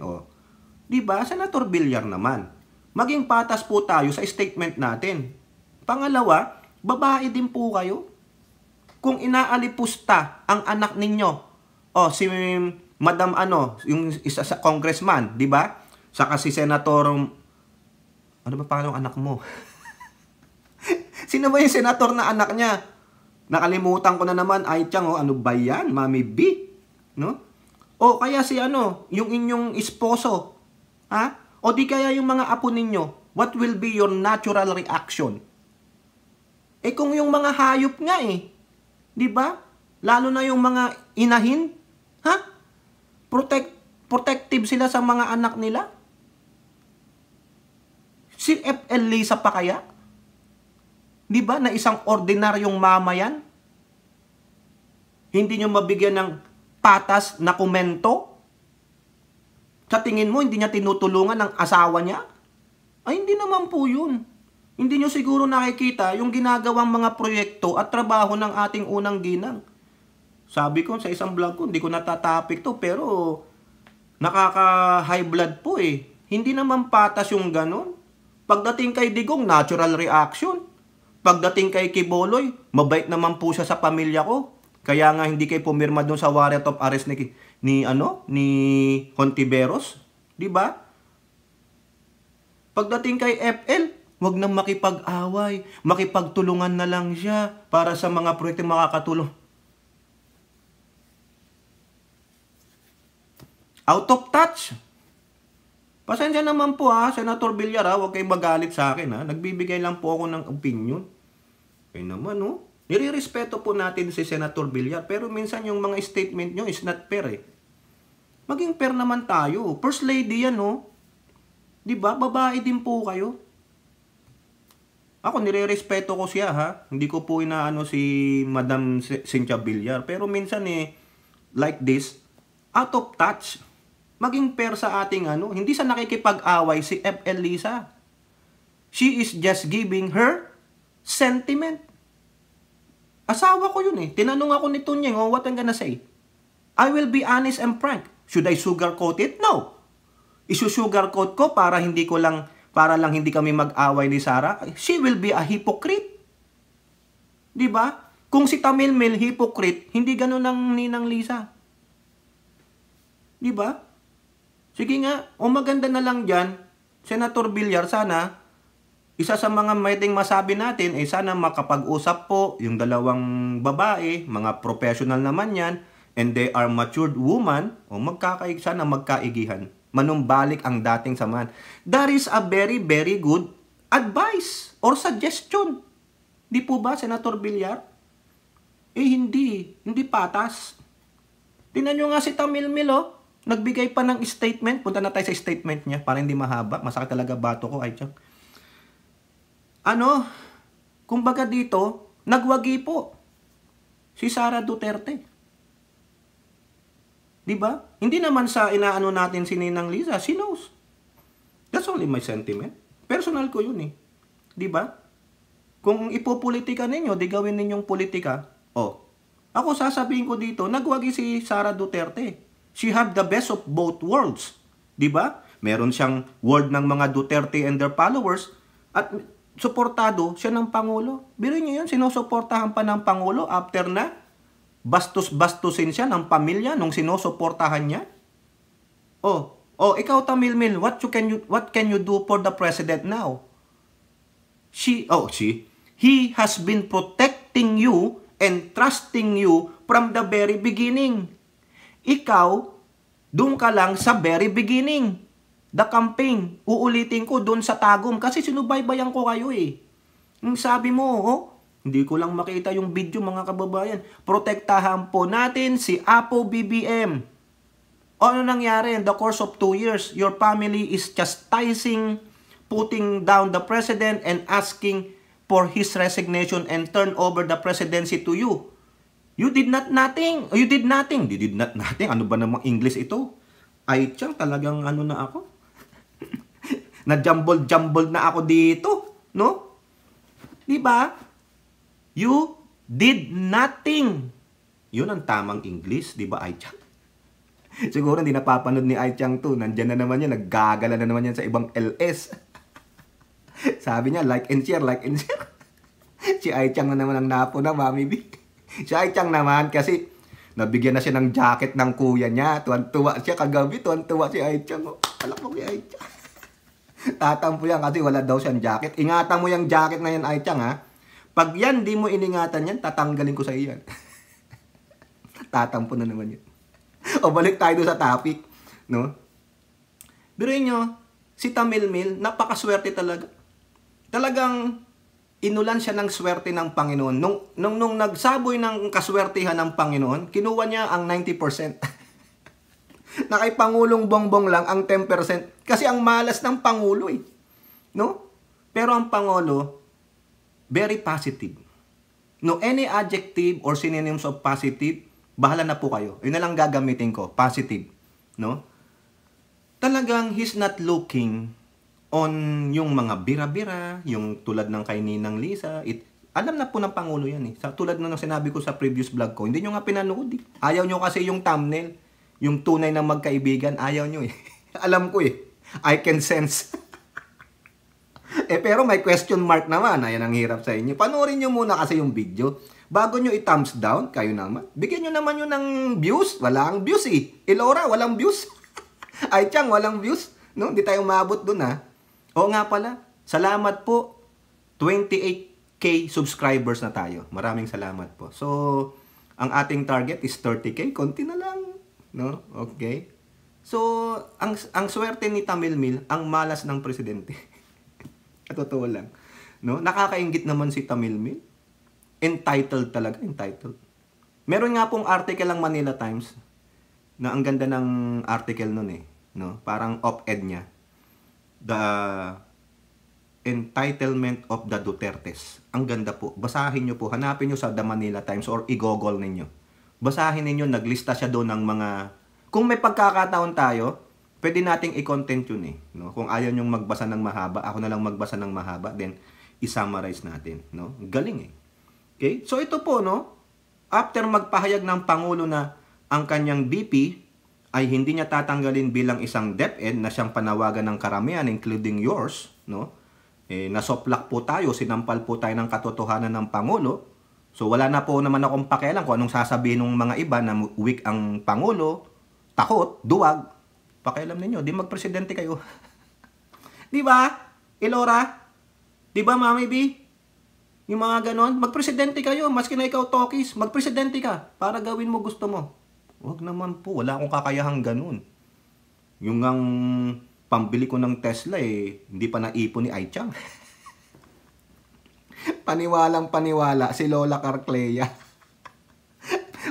Diba, Senator Villar naman? Maging patas po tayo sa statement natin. Pangalawa, babae din po kayo. Kung inaalipusta ang anak ninyo, si Madam yung isa sa congressman, di ba? Saka si Senator, ano ba pangalan ng anak mo? Sino ba yung senator na anak niya? Nakalimutan ko na naman, ay tiyang, ano ba yan? Mami B? O kaya si yung inyong esposo, o di kaya yung mga apo ninyo, what will be your natural reaction? Kung yung mga hayop nga di ba? Lalo na yung mga inahin, protective sila sa mga anak nila. Si FL Lisa pa kaya? Di ba? Na isang ordinaryong mamayan? Hindi nyo mabigyan ng patas na komento? Sa tingin mo, hindi niya tinutulungan ng asawa niya? Ay, hindi naman po yun. Hindi nyo siguro nakikita yung ginagawang mga proyekto at trabaho ng ating unang ginang. Sabi ko sa isang vlog ko, hindi ko natatapik to, pero nakaka-high blood po eh. Hindi naman patas yung ganon. Pagdating kay Digong, natural reaction. Pagdating kay Kiboloy, mabait naman po siya sa pamilya ko. Kaya nga hindi kayo pumirma doon sa warrant of arrest ni Hontiveros, 'di ba? Pagdating kay FL, wag nang makipag-away, makipagtulungan na lang siya para sa mga proyekto makakatulong. Out of touch. Pasensya naman po Senator Villar huwag kayong magalit sa akin Nagbibigay lang po ako ng opinion. Kaya naman nire-respeto po natin si Senator Villar, pero minsan yung mga statement nyo is not fair eh. Maging fair naman tayo. First lady yan Diba? Babae din po kayo. Ako nire-respeto ko siya Hindi ko po inaano si Madam Cynthia Villar. Pero minsan like this, out of touch. Maging fair sa ating hindi sa nakikipag-away si FL Lisa. She is just giving her sentiment. Asawa ko yun Tinanong ako ni Tunyeng, what I'm gonna say? I will be honest and frank. Should I sugarcoat it? No. Isu-sugarcoat ko para lang hindi kami mag-away ni Sara. She will be a hypocrite. 'Di ba? Kung si Tamilmil hypocrite, hindi ganoon ang Ninang Lisa. 'Di ba? Sige nga, maganda na lang diyan, Senator Villar, sana isa sa mga pwedeng masabi natin sana makapag-usap po yung dalawang babae, mga professional naman yan, and they are matured woman, sana magkaigihan. Manumbalik ang dating samahan. That is a very, very good advice or suggestion. Di po ba, Senator Villar? Hindi patas. Tingnan nyo nga si Tamilmil, nagbigay pa ng statement. Punta na tayo sa statement niya para hindi mahaba. Masakit talaga bato ko, Aichang. Kumbaga dito, nagwagi po si Sara Duterte. Diba? Hindi naman sa inaano natin si Ninang Lisa, she knows. That's only my sentiment. Personal ko yun Diba? Kung ipopolitika ninyo, di gawin ninyong politika. Ako sasabihin ko dito, nagwagi si Sara Duterte. She have the best of both worlds. Diba? Meron siyang world ng mga Duterte and their followers at suportado siya ng Pangulo. Biro niyo yun, sinusuportahan pa ng Pangulo after na bastos-bastusin siya ng pamilya nung sinusuportahan niya. Ikaw Tamilmil, what can you do for the president now? He has been protecting you and trusting you from the very beginning. Ikaw, doon ka lang sa very beginning. The campaign, uulitin ko doon sa Tagum kasi sinubaybayan ko kayo Yung sabi mo, hindi ko lang makita yung video mga kababayan. Protektahan po natin si Apo BBM. Ano nangyari in the course of 2 years? Your family is chastising, putting down the president and asking for his resignation and turn over the presidency to you. You did nothing. You did nothing. You did not nothing. Ano ba namang English ito? Aichang, talagang na ako. Na-jumbled na ako dito, no? Diba? You did nothing. Yun ang tamang English, diba, Aichang? Siguro hindi napapanood ni Aichang to. Nandyan na naman yan, naggagala na naman yan sa ibang LS. Sabi niya, like and share, like and share. Si Aichang na naman ang napo na, Mami B. Si Aichang naman, kasi nabigyan na siya ng jacket ng kuya niya. Tuwan-tuwa siya kagabi, tuwan-tuwa si Aichang. Alam mo kay Aichang. Tatampo yan kasi wala daw siyang jacket. Ingatan mo yung jacket na yan, Aichang, Pag yan, di mo iningatan yan, tatanggalin ko sa iyan. Tatampo na naman yan. O balik tayo sa topic, no? Biruin nyo, si Tamilmil, napakaswerte talaga. Talagang inulan siya ng swerte ng Panginoon. Nung nagsaboy ng kaswertihan ng Panginoon, kinuha niya ang 90%. Na kay Pangulong Bongbong lang ang 10%. Kasi ang malas ng Pangulo no? Pero ang Pangulo, very positive. No, any adjective or synonyms of positive, bahala na po kayo. Yun na lang gagamitin ko, positive. No? Talagang he's not looking on yung mga bira-bira, yung tulad ng kay Ninang Lisa. Alam na po ng Pangulo yan eh. Tulad ng sinabi ko sa previous vlog ko, hindi nyo nga pinanood eh. Ayaw nyo kasi yung thumbnail, yung tunay na magkaibigan, ayaw nyo eh. Alam ko eh. I can sense. Pero may question mark naman. Ayan ang hirap sa inyo. Panoorin nyo muna kasi yung video. Bago nyo i-thumbs down, kayo naman. Bigyan nyo naman yun ng views. Walang views eh. Elora, walang views. Ay, Chang, walang views. No, hindi tayo maabot dun ha. Oo nga pala. Salamat po. 28K subscribers na tayo. Maraming salamat po. So, ang ating target is 30K. Konti na lang. No? Okay. So, ang swerte ni Tamilmil, ang malas ng presidente. Totoo lang. No? Nakakaingit naman si Tamilmil. Entitled talaga. Entitled. Meron nga pong article ng Manila Times na ang ganda ng article nun eh. No? Parang op-ed niya. The entitlement of the Dutertes. Ang ganda po. Basahin nyo po. Hanapin nyo sa The Manila Times or i-google ninyo. Basahin ninyo. Naglista siya doon ng mga... Kung may pagkakataon tayo, pwede nating i-content yun eh. No? Kung ayaw nyong magbasa ng mahaba, ako na lang magbasa ng mahaba, then i-summarize natin. No? Galing eh. Okay? So ito po, no? After magpahayag ng Pangulo na ang kanyang BP ay hindi niya tatanggalin bilang isang DepEd na siyang panawagan ng karamihan, including yours, no? Nasoplak po tayo, sinampal po tayo ng katotohanan ng Pangulo. So wala na po naman akong pakialam kung anong sasabihin ng mga iba na weak ang Pangulo, takot, duwag. Pakialam ninyo, di magpresidente kayo. Di ba? Elora? Di ba, Mami B? Yung mga ganon, magpresidente kayo, maski na ikaw Tokis, magpresidente ka para gawin mo gusto mo. Huwag naman po, wala akong kakayahang ganun. Yung ang pambili ko ng Tesla hindi pa naipon ni Aichang. Paniwalang paniwala si Lola Carcleya.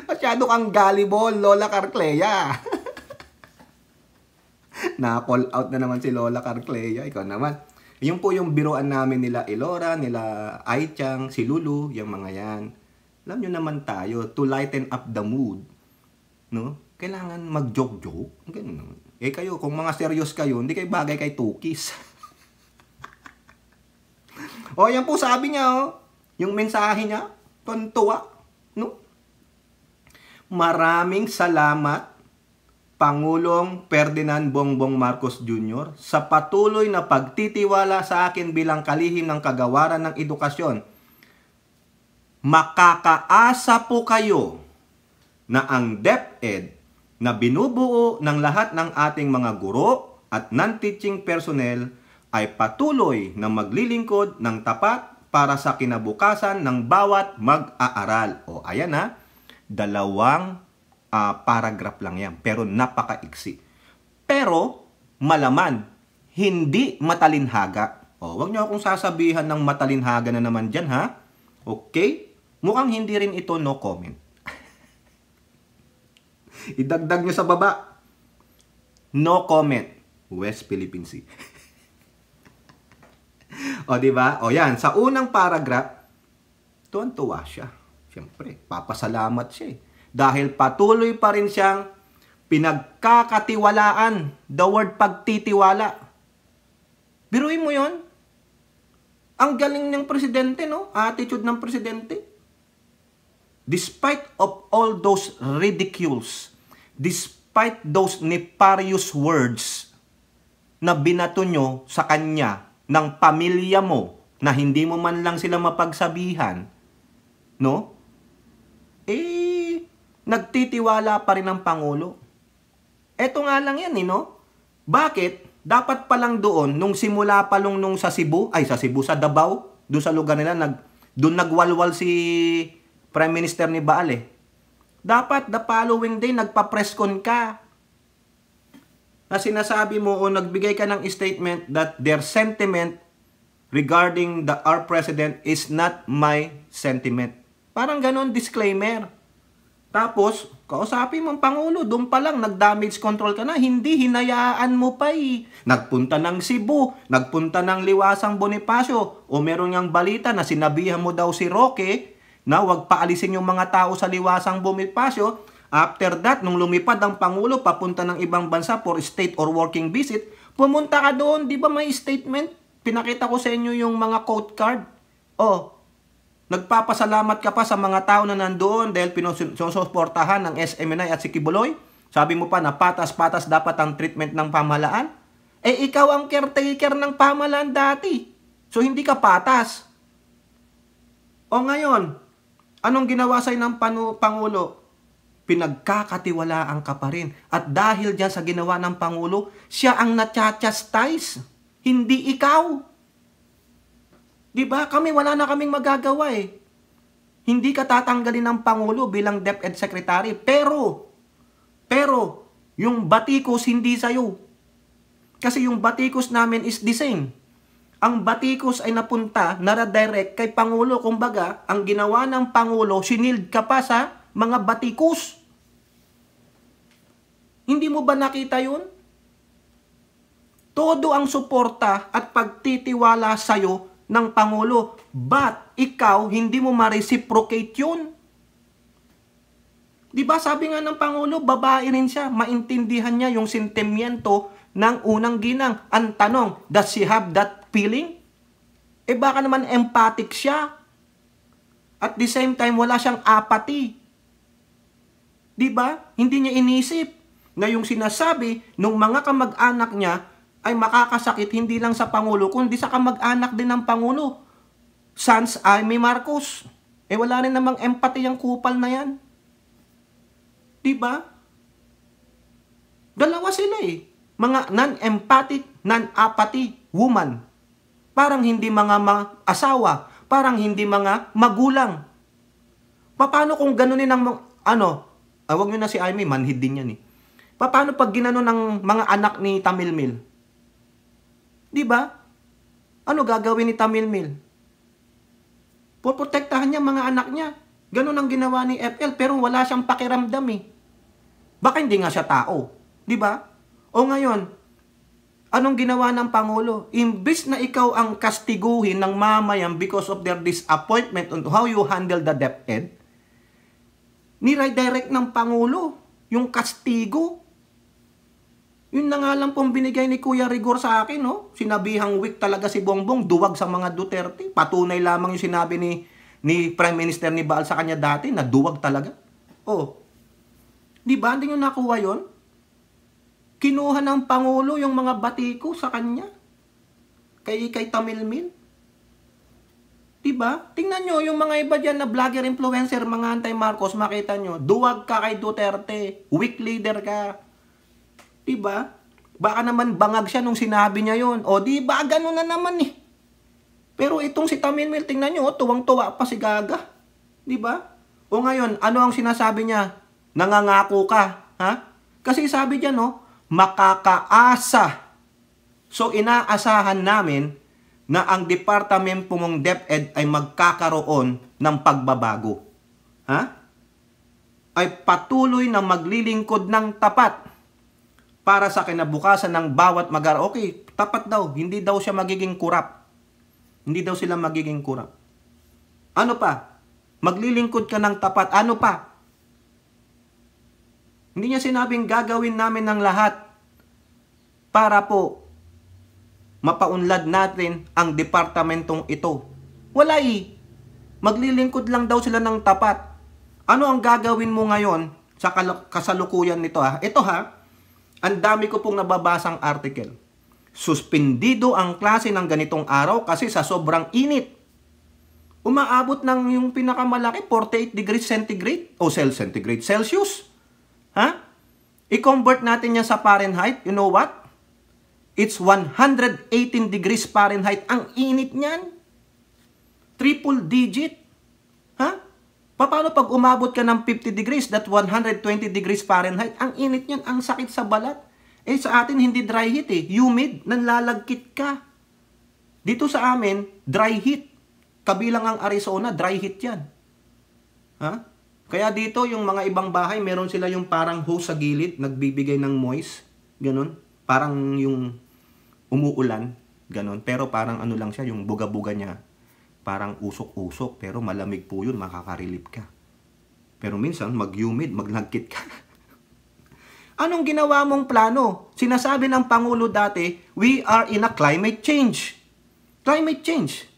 Masyado kang gullible, Lola Carcleya. Na-call out na naman si Lola Carcleya. Ikaw naman. Yun po yung biroan namin nila Elora, nila Aichang, si Lulu, yung mga yan. Alam nyo naman tayo, to lighten up the mood. No? Kailangan mag-joke-joke. Ganun naman. Kayo, kung mga serious kayo, hindi kayo bagay kay Tukis. Yan po sabi niya, yung mensahe niya, tuntua. No? Maraming salamat, Pangulong Ferdinand Bongbong Marcos Jr. sa patuloy na pagtitiwala sa akin bilang kalihim ng kagawaran ng edukasyon. Makakaasa po kayo na ang DepEd na binubuo ng lahat ng ating mga guro at non-teaching personnel ay patuloy na maglilingkod ng tapat para sa kinabukasan ng bawat mag-aaral. Ayan ha, 2 paragraph lang yan, pero napakaiksi. Pero, malaman, hindi matalinhaga. Wag nyo akong sasabihan ng matalinhaga na naman dyan, ha? Okay? Mukhang hindi rin ito no comment. Idagdag nyo sa baba. No comment. West Philippine Sea. Diba? Yan. Sa unang paragraph, tuwan-tuwa siya. Siyempre, papasalamat siya eh. Dahil patuloy pa rin siyang pinagkakatiwalaan. The word pagtitiwala. Biruin mo yon. Ang galing ng presidente, no? Attitude ng presidente. Despite of all those ridicules, despite those nefarious words na binato nyo sa kanya ng pamilya mo na hindi mo man lang sila mapagsabihan, no? Nagtitiwala pa rin ang Pangulo. Eto nga lang yan, no? Bakit? Dapat pa lang doon, nung simula pa lang nung sa Davao, doon sa lugar nila, doon nagwalwal si Prime Minister ni Baal Dapat the following day, nagpa-presscon ka. Na sinasabi mo o nagbigay ka ng statement that their sentiment regarding our president is not my sentiment. Parang ganon, disclaimer. Tapos, kausapin mo ang Pangulo, doon pa lang, nag-damage control ka na, hindi, hinayaan mo pa Nagpunta ng Cebu, nagpunta ng Liwasang Bonifacio, o meron niyang balita na sinabihan mo daw si Roque na wag paalisin yung mga tao sa Liwasang Bonifacio. After that, nung lumipad ang Pangulo, papunta ng ibang bansa for state or working visit, Pumunta ka doon, di ba may statement? Pinakita ko sa inyo yung mga quote card. Nagpapasalamat ka pa sa mga tao na nandoon dahil pinusuportahan ng SMNI at si Kibuloy. Sabi mo pa na patas-patas dapat ang treatment ng pamahalaan. Ikaw ang caretaker ng pamahalaan dati. So, hindi ka patas. Ngayon, anong ginawa sa'yo ng Pangulo? Pinagkakatiwalaan ka pa rin. At dahil dyan sa ginawa ng Pangulo, siya ang natchachastise. Hindi ikaw. Diba? Wala na kaming magagawa eh. Hindi ka tatanggalin ng Pangulo bilang DepEd Secretary. Pero, yung batikos hindi sa'yo. Kasi yung batikos namin is the same. Ang batikos ay napunta, naradirect kay Pangulo. Kumbaga, ang ginawa ng Pangulo, sinild ka pa sa mga batikos. Hindi mo ba nakita yun? Todo ang suporta at pagtitiwala sa'yo ng Pangulo. But, ikaw, hindi mo ma-reciprocate yun. Diba sabi nga ng Pangulo, babae rin siya. Maintindihan niya yung sentimiento ng unang ginang. Ang tanong, does she have that feeling? Baka naman empathic siya. At the same time, wala siyang apathy. Diba? Hindi niya inisip na yung sinasabi ng mga kamag-anak niya ay makakasakit hindi lang sa Pangulo, kundi sa kamag-anak din ng Pangulo. Sans Amy Marcos. Wala rin namang empathy yung kupal na yan. Diba? Dalawa sila eh. Mga non-empathic, non-apathy woman. Parang hindi mga asawa. Parang hindi mga magulang. Paano kung ganunin ang wag nyo na si Amy, manhid din yan eh. Paano pag ginano ng mga anak ni Tamilmil? Diba? Ano gagawin ni Tamilmil? Poprotektahan niya mga anak niya. Ganun ang ginawa ni FL, pero wala siyang pakiramdam eh. Baka hindi nga siya tao. Diba? Ngayon, anong ginawa ng Pangulo? Imbis na ikaw ang kastiguhin ng mamayan because of their disappointment on how you handle the DepEd, ni-redirect ng Pangulo yung kastigo. Yun na nga lang pong binigay ni Kuya Rigor sa akin, no? Sinabihang weak talaga si Bongbong, duwag sa mga Duterte. Patunay lamang yung sinabi ni Prime Minister ni Baal sa kanya dati, na duwag talaga. Di ba? Hindi nyo nakuha yun? Kinuha ng Pangulo yung mga batiko sa kanya. Kay Tamilmil. Diba? Tingnan nyo, yung mga iba dyan na vlogger, influencer, mga anti-Marcos, makita nyo, duwag ka kay Duterte, weak leader ka. Diba? Baka naman bangag siya nung sinabi niya yun. Diba? Ganun na naman eh. Pero itong si Tamilmil, tingnan nyo, tuwang-tuwa pa si Gaga. Diba? Ngayon, ano ang sinasabi niya? Nangangako ka. Ha? Kasi sabi niya, makakaasa. So, inaasahan namin na ang departamento mong DepEd ay magkakaroon ng pagbabago. Ay patuloy na maglilingkod ng tapat para sa kinabukasan ng bawat Okay, tapat daw. Hindi daw siya magiging kurap. Hindi daw sila magiging kurap. Ano pa? Maglilingkod ka ng tapat. Ano pa? Hindi niya sinabing gagawin namin ng lahat para po mapaunlad natin ang departamentong ito. Wala eh. Maglilingkod lang daw sila ng tapat. Ano ang gagawin mo ngayon sa kasalukuyan nito Ito ang dami ko pong nababasang article. Suspendido ang klase ng ganitong araw kasi sa sobrang init. Umaabot ng yung pinakamalaki 48 degrees centigrade o centigrade Celsius. I-convert natin yan sa Fahrenheit. You know what? It's 118 degrees Fahrenheit. Ang init niyan. Triple digit. Paano pag umabot ka ng 50 degrees, that 120 degrees Fahrenheit? Ang init niyan, ang sakit sa balat. Sa atin hindi dry heat humid, nanlalagkit ka. Dito sa amin, dry heat. Kabilang ang Arizona, dry heat yan. Kaya dito, yung mga ibang bahay, meron sila yung parang hose sa gilid, nagbibigay ng moist. Ganon. Parang yung umuulan. Ganon. Pero parang ano lang siya, yung buga-buga niya. Parang usok-usok. Pero malamig po yun, makakarelip ka. Pero minsan, mag-humid, maglagkit ka. Anong ginawa mong plano? sinasabi ng Pangulo dati, we are in a climate change. Climate change.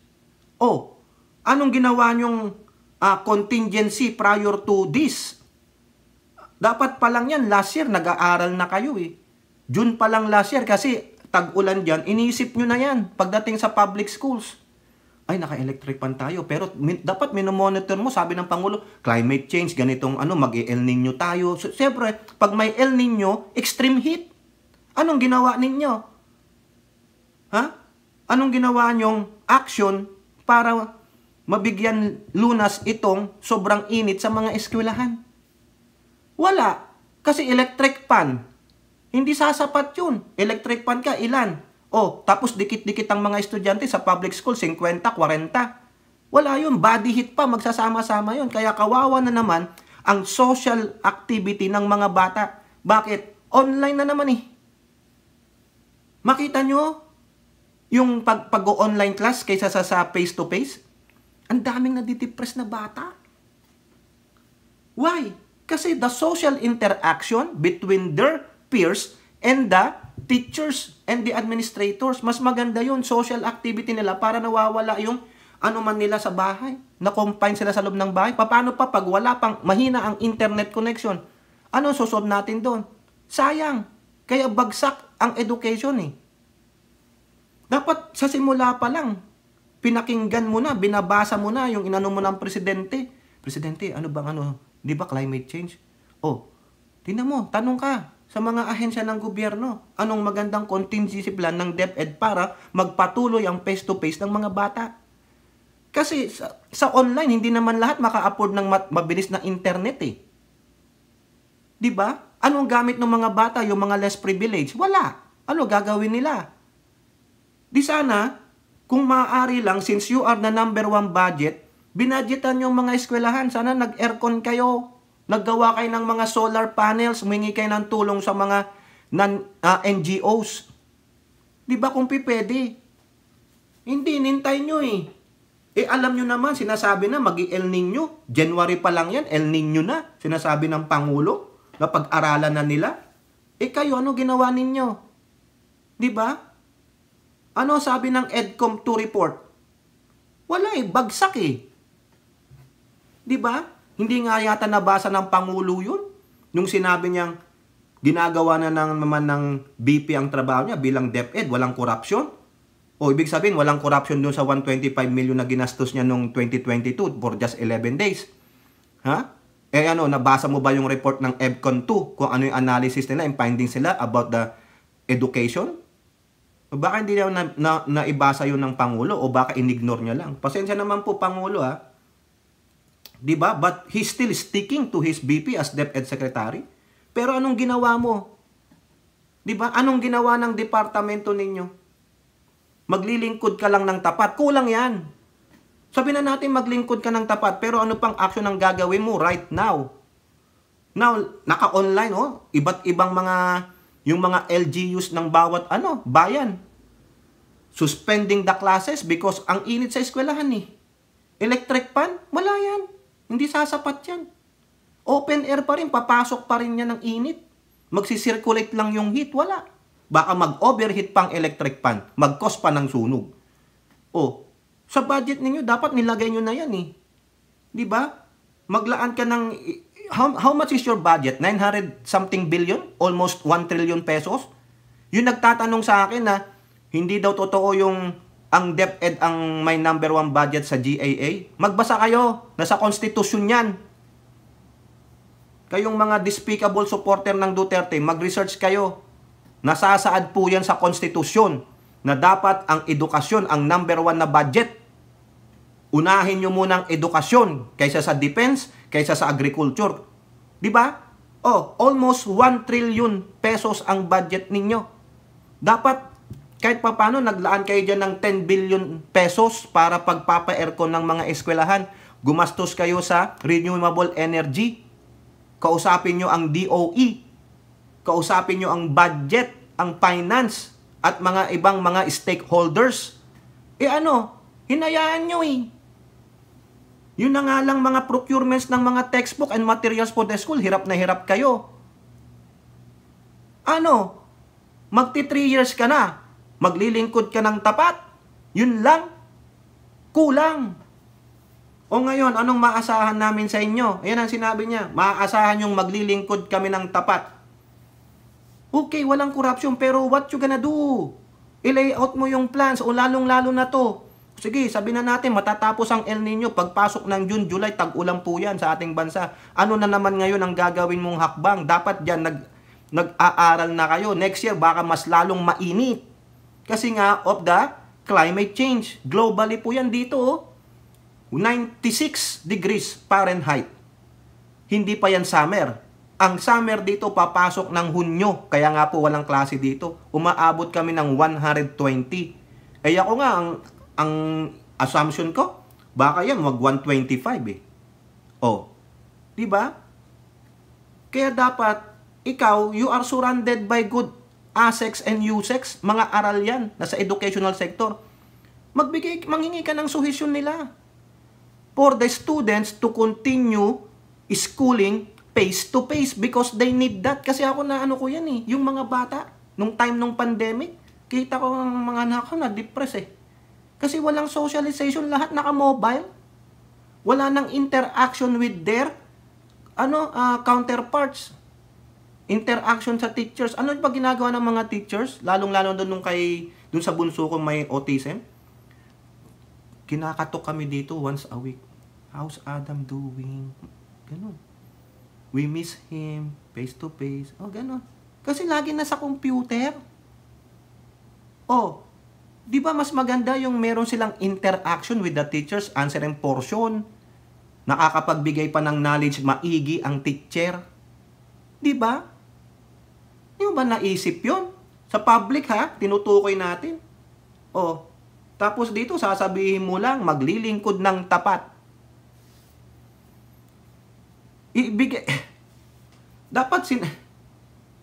Oh, anong ginawa niyong contingency prior to this? Dapat pa lang yan, last year, nag-aaral na kayo eh. June pa lang last year kasi tag-ulan dyan, iniisip nyo na yan pagdating sa public schools. Ay, naka-electric pan tayo. Pero dapat minomonitor mo, sabi ng Pangulo, climate change, ganitong mag-El Nino tayo. So, siyempre, pag may El Nino, extreme heat. Anong ginawa ninyo? Ha? Anong ginawa nyong action para mabigyan lunas itong sobrang init sa mga eskwelahan? Wala. Kasi electric pan. Hindi sasapat yun. Electric pan ka, ilan? Oh, tapos dikit-dikit ang mga estudyante sa public school, 50, 40. Wala yun. Body heat pa, magsasama-sama yun. Kaya kawawa na naman ang social activity ng mga bata. Bakit? Online na naman eh. Makita nyo yung pag-online class kaysa sa face-to-face? Ang daming nadidepress na bata. Why? Kasi the social interaction between their peers and the teachers and the administrators, mas maganda yun, social activity nila para nawawala yung man nila sa bahay. Na-confine sila sa loob ng bahay. Paano pa pag wala pang mahina ang internet connection? Ano susolve natin doon? Sayang. Kaya bagsak ang education eh. Dapat sa simula pa lang, pinakinggan mo na, binabasa mo na yung inano mo ng presidente. Presidente, di ba climate change? Oh, tingnan mo, tanong ka sa mga ahensya ng gobyerno, anong magandang contingency plan ng DepEd para magpatuloy ang face-to-face ng mga bata? Kasi sa online, hindi naman lahat maka-afford ng mabilis na internet eh. Di ba? Anong gamit ng mga bata, yung mga less privileged? Wala. Ano gagawin nila? Di sana, kung maaari lang, since you are the number 1 budget, binadgetan yung mga eskwelahan. Sana nag-aircon kayo. Naggawa kayo ng mga solar panels, humingi kayo ng tulong sa mga NGOs. Di ba kung pipwede? Hindi, nintay nyo eh. Alam nyo naman, sinasabi na mag-El Nino. January pa lang yan, El Nino na. Sinasabi ng Pangulo na pag-aralan na nila. Kayo, ano ginawa ninyo? Di ba? Ano sabi ng EDCOM 2 report? Wala bagsak eh. Di ba? Hindi nga yata nabasa ng Pangulo yun. Nung sinabi niyang ginagawa na naman ng BP ang trabaho niya bilang DepEd, walang korupsyon. O ibig sabihin, walang korupsyon doon sa 125 million na ginastos niya noong 2022 for just 11 days. Ha? Nabasa mo ba yung report ng EBCON 2 kung ano yung analysis nila and findings nila about the education? O baka hindi na naibasa yun ng Pangulo o baka inignore niya lang. Pasensya naman po, Pangulo ha. Diba? But he's still sticking to his BP as DepEd Secretary. Pero anong ginawa mo? Diba? Anong ginawa ng departamento ninyo? Maglilingkod ka lang ng tapat. Kulang yan. Sabi na natin maglingkod ka ng tapat, pero ano pang action ang gagawin mo right now? Now, naka-online, iba't ibang yung mga LGUs ng bawat bayan. Suspending the classes because ang init sa eskwelahan eh. Electric pan? Wala yan. Hindi sasapat yan. Open air pa rin, papasok pa rin yan ng init. Magsisirculate lang yung heat, wala. Baka mag-overheat pang electric pan, mag-cause pa ng sunog. Sa budget ninyo, dapat nilagay nyo na yan eh. Di ba? Maglaan ka ng, how much is your budget? 900 something billion? Almost 1 trillion pesos? Yung nagtatanong sa akin na, hindi daw totoo yung ang DepEd ang may number 1 budget sa GAA. Magbasa kayo. Nasa konstitusyon yan. Kayong mga despicable supporter ng Duterte, mag-research kayo. Nasasaad po yan sa konstitusyon na dapat ang edukasyon ang number 1 na budget. Unahin nyo muna ang edukasyon kaysa sa defense, kaysa sa agriculture. Di ba? Almost 1 trillion pesos ang budget ninyo. Dapat kahit papano naglaan kayo dyan ng 10 billion pesos para pagpapa-aircon ng mga eskwelahan. Gumastos kayo sa renewable energy. Kausapin nyo ang DOE. Kausapin nyo ang budget, ang finance, at mga ibang mga stakeholders. Hinayaan nyo eh. Yun na nga lang mga procurements ng mga textbook and materials for the school. Hirap na hirap kayo. Magti 3 years ka na. Maglilingkod ka ng tapat. Yun lang. Kulang. O ngayon, anong maasahan namin sa inyo? Ayan ang sinabi niya. Maaasahan yung maglilingkod kami ng tapat. Okay, walang corruption, pero what you gonna do? I-lay out mo yung plans, o lalong-lalo na to. Sige, sabi na natin, matatapos ang El Nino, pagpasok ng June, July, tag-ulan po yan sa ating bansa. Ano na naman ngayon ang gagawin mong hakbang? Dapat dyan, nag-aaral na kayo. Next year, baka mas lalong mainit. Kasi nga, of the climate change. Globally po yan dito, 96 degrees Fahrenheit. Hindi pa yan summer. Ang summer dito papasok ng Hunyo. Kaya nga po walang klase dito. Umaabot kami ng 120. Eh ako nga, ang assumption ko, baka yan wag 125 eh. Oh, di ba? Kaya dapat, ikaw, you are surrounded by good ASECs and USECs. Mga aral yan, nasa educational sector. Manghingi ka ng suhisyon nila. For the students to continue schooling face-to-face because they need that. Kasi ako na ano ko yan eh, yung mga bata, nung time nung pandemic, kita ko ang mga anak ko na-depress eh. Kasi walang socialization, lahat naka-mobile. Wala nang interaction with their counterparts. Interaction sa teachers. Ano ba ginagawa ng mga teachers? Lalong-lalo doon sa bunso ko may autism. Kinakatok kami dito once a week. How's Adam doing? Ganun. We miss him face to face. Oh, ganun. Kasi lagi nasa computer. Oh, di ba mas maganda yung meron silang interaction with the teachers, answering portion. Nakakapagbigay pa ng knowledge, maigi ang teacher. Di ba? Di ba naisip yun? Sa public ha, tinutukoy natin. Oh, tapos dito sasabihin mo lang, maglilingkod ng tapat. Dapat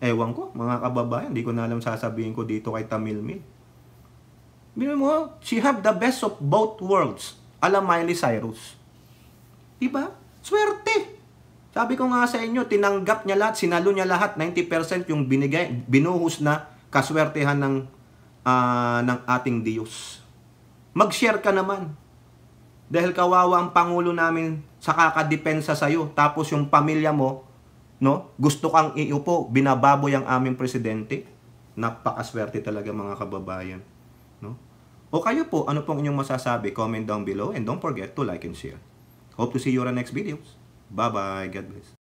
ewan ko, mga kababayan, hindi ko na alam sasabihin ko dito kay Tamil Mil. Bino mo, she have the best of both worlds. Alam Miley Cyrus. Diba? Swerte. Sabi ko nga sa inyo, tinanggap niya lahat, sinalo niya lahat, 90% yung binuhos na kaswertehan ng ating Diyos. Mag-share ka naman. Dahil kawawa ang Pangulo namin sa kakadepensa sa'yo. Tapos yung pamilya mo, no, gusto kang iupo, binababoy ang aming presidente. Napakaswerte talaga mga kababayan. No? O kayo po, ano pong inyong masasabi? Comment down below and don't forget to like and share. Hope to see you on our next videos. Bye-bye. God bless.